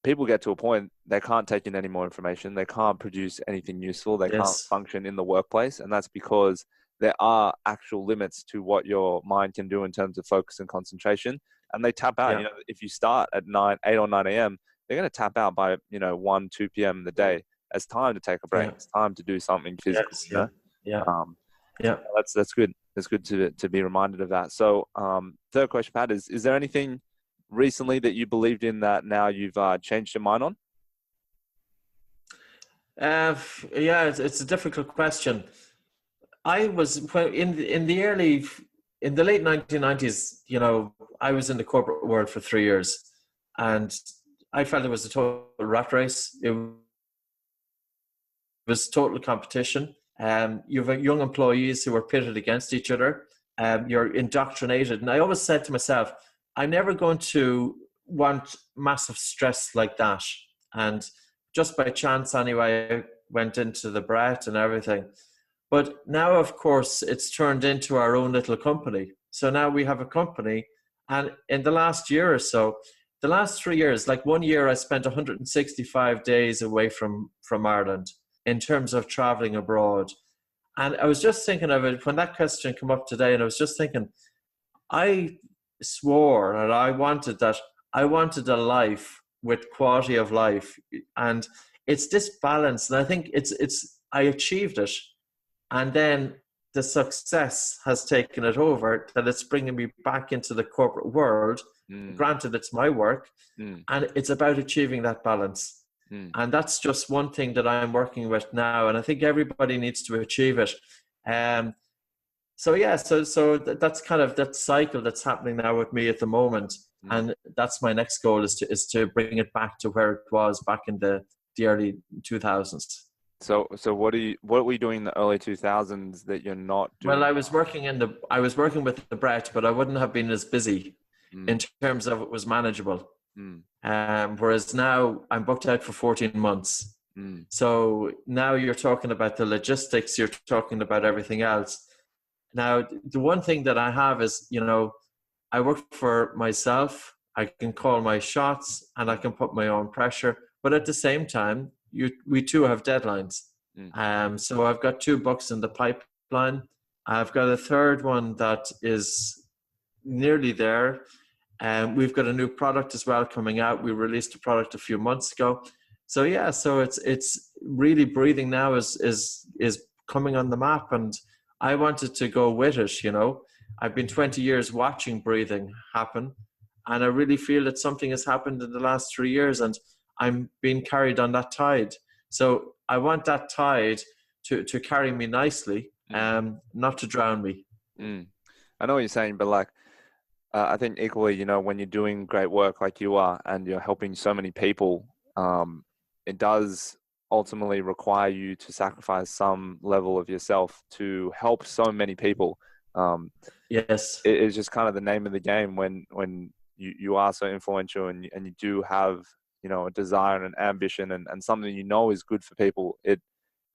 people get to a point they can't take in any more information, they can't produce anything useful, they can't function in the workplace, and that's because there are actual limits to what your mind can do in terms of focus and concentration, and they tap out. You know, if you start at 8 or 9 a.m., they're going to tap out by, you know, 1, 2 p.m. in the day. It's time to take a break. It's time to do something physical. That's good. It's good to be reminded of that. So third question, Pat, is there anything recently that you believed in that now you've changed your mind on? It's a difficult question. I was in the late 1990s, you know, I was in the corporate world for 3 years, and I felt it was a total rat race. It was total competition. You have young employees who are pitted against each other. You're indoctrinated. And I always said to myself, I'm never going to want massive stress like that. And just by chance anyway, went into the Brett and everything. But now, of course, it's turned into our own little company. So now we have a company. And in the last year or so, the last 3 years, like 1 year, I spent 165 days away from Ireland in terms of traveling abroad. And I was just thinking of it when that question came up today, and I was just thinking, I swore that I wanted a life with quality of life. And it's this balance. And I think I achieved it. And then the success has taken it over, that it's bringing me back into the corporate world. Granted, it's my work, and it's about achieving that balance. And that's just one thing that I'm working with now, and I think everybody needs to achieve it. So that's kind of that cycle that's happening now with me at the moment, and that's my next goal is to bring it back to where it was back in the early 2000s. So what were you doing in the early 2000s that you're not doing? Well, I was working with the Brett, but I wouldn't have been as busy in terms of it was manageable. Whereas now I'm booked out for 14 months. So now you're talking about the logistics, you're talking about everything else. Now, the one thing that I have is, I work for myself. I can call my shots and I can put my own pressure. But at the same time, we too have deadlines. So I've got 2 books in the pipeline. I've got a third one that is nearly there. We've got a new product as well coming out. We released a product a few months ago. So it's really breathing now is coming on the map, and I wanted to go with it. I've been 20 years watching breathing happen, and I really feel that something has happened in the last 3 years, and I'm being carried on that tide. So I want that tide to carry me nicely, not to drown me. I know what you're saying, but I think equally, when you're doing great work like you are and you're helping so many people, it does ultimately require you to sacrifice some level of yourself to help so many people. Yes. It is just kind of the name of the game when you are so influential and you do have, a desire and an ambition and something is good for people.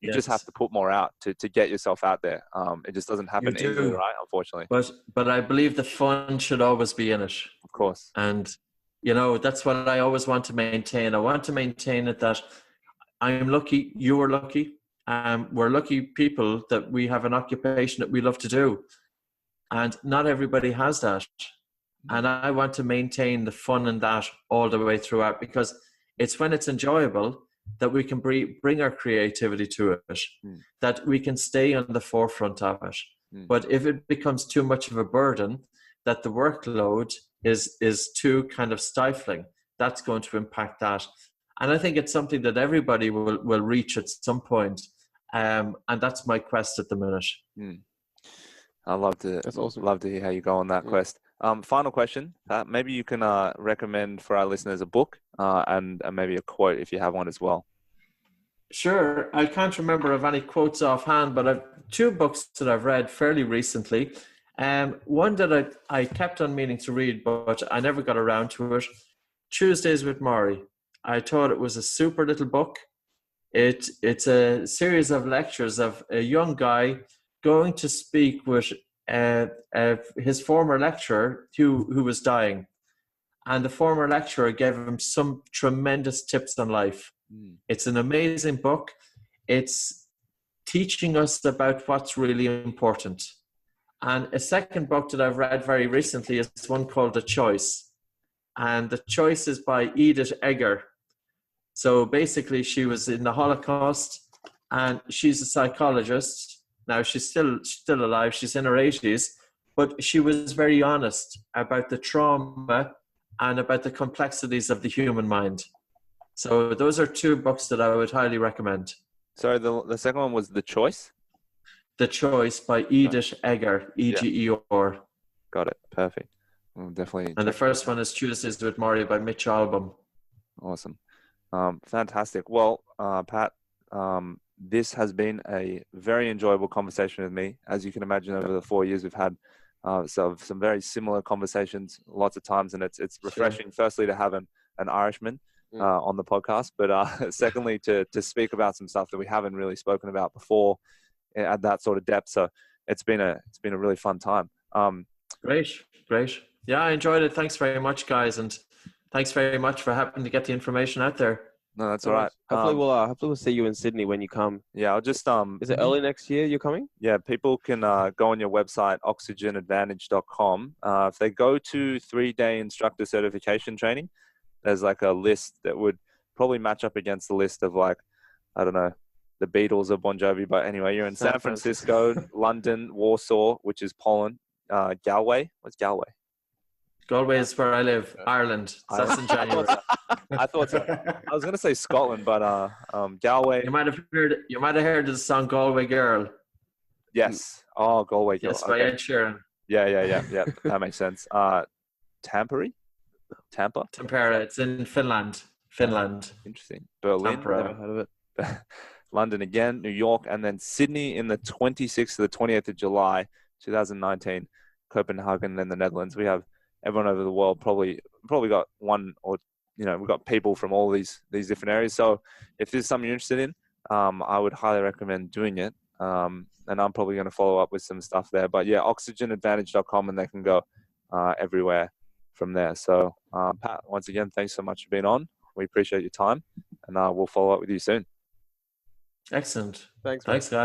You just have to put more out to get yourself out there. It just doesn't happen easily, right? Unfortunately. But I believe the fun should always be in it. Of course. And, that's what I always want to maintain. I want to maintain it that I'm lucky, you are lucky. We're lucky people that we have an occupation that we love to do. And not everybody has that. And I want to maintain the fun in that all the way throughout, because it's when it's enjoyable that we can bring our creativity to it, that we can stay on the forefront of it. But if it becomes too much of a burden, that the workload is too kind of stifling, that's going to impact that. And I think it's something that everybody will reach at some point. And that's my quest at the minute. I'd love to, that's awesome. Love to hear how you go on that quest. Final question. Maybe you can recommend for our listeners a book and maybe a quote if you have one as well. Sure. I can't remember of any quotes offhand, but I've 2 books that I've read fairly recently. One that I kept on meaning to read, but I never got around to it. Tuesdays with Maury. I thought it was a super little book. It's a series of lectures of a young guy going to speak with his former lecturer who was dying. And the former lecturer gave him some tremendous tips on life. It's an amazing book. It's teaching us about what's really important. And a second book that I've read very recently is one called The Choice. And The Choice is by Edith Eger. So basically she was in the Holocaust and she's a psychologist. Now she's still alive. She's in her 80s, but she was very honest about the trauma and about the complexities of the human mind. So those are 2 books that I would highly recommend. Sorry, the second one was The Choice? The Choice by Edith Eger, E-G-E-R. Got it. Perfect. We'll definitely. And the first one is Tuesdays with Maury by Mitch Albom. Awesome. Fantastic. Well, Pat, this has been a very enjoyable conversation with me. As you can imagine, over the 4 years we've had some very similar conversations lots of times, and it's refreshing, firstly, to have an Irishman on the podcast, but secondly, to speak about some stuff that we haven't really spoken about before at that sort of depth. So it's been a really fun time. Great. Yeah, I enjoyed it. Thanks very much, guys, and thanks very much for helping to get the information out there. No, that's all right. Hopefully we'll see you in Sydney when you come. Yeah, I'll just Is it early next year you're coming? Yeah, people can go on your website, oxygenadvantage.com. If they go to 3-day instructor certification training, there's like a list that would probably match up against the list of like, I don't know, the Beatles or Bon Jovi. But anyway, you're in San Francisco, London, Warsaw, which is Poland, Galway. What's Galway? Galway is where I live, Ireland. That's in January. I thought so. I was going to say Scotland, but Galway. You might have heard of the song Galway Girl. Yes. Oh, Galway Girl. Yes, by Ed Sheeran. Yeah. That makes sense. Tampa? Tampere. It's in Finland. Interesting. Berlin. Tampere. Never heard of it. London again, New York, and then Sydney in the 26th to the 28th of July, 2019. Copenhagen, then the Netherlands. We have everyone over the world probably got one, or we've got people from all these different areas. So if this is something you're interested in, I would highly recommend doing it. And I'm probably going to follow up with some stuff there. But yeah, oxygenadvantage.com, and they can go everywhere from there. So Pat, once again, thanks so much for being on. We appreciate your time, and we'll follow up with you soon. Excellent. Thanks, guys.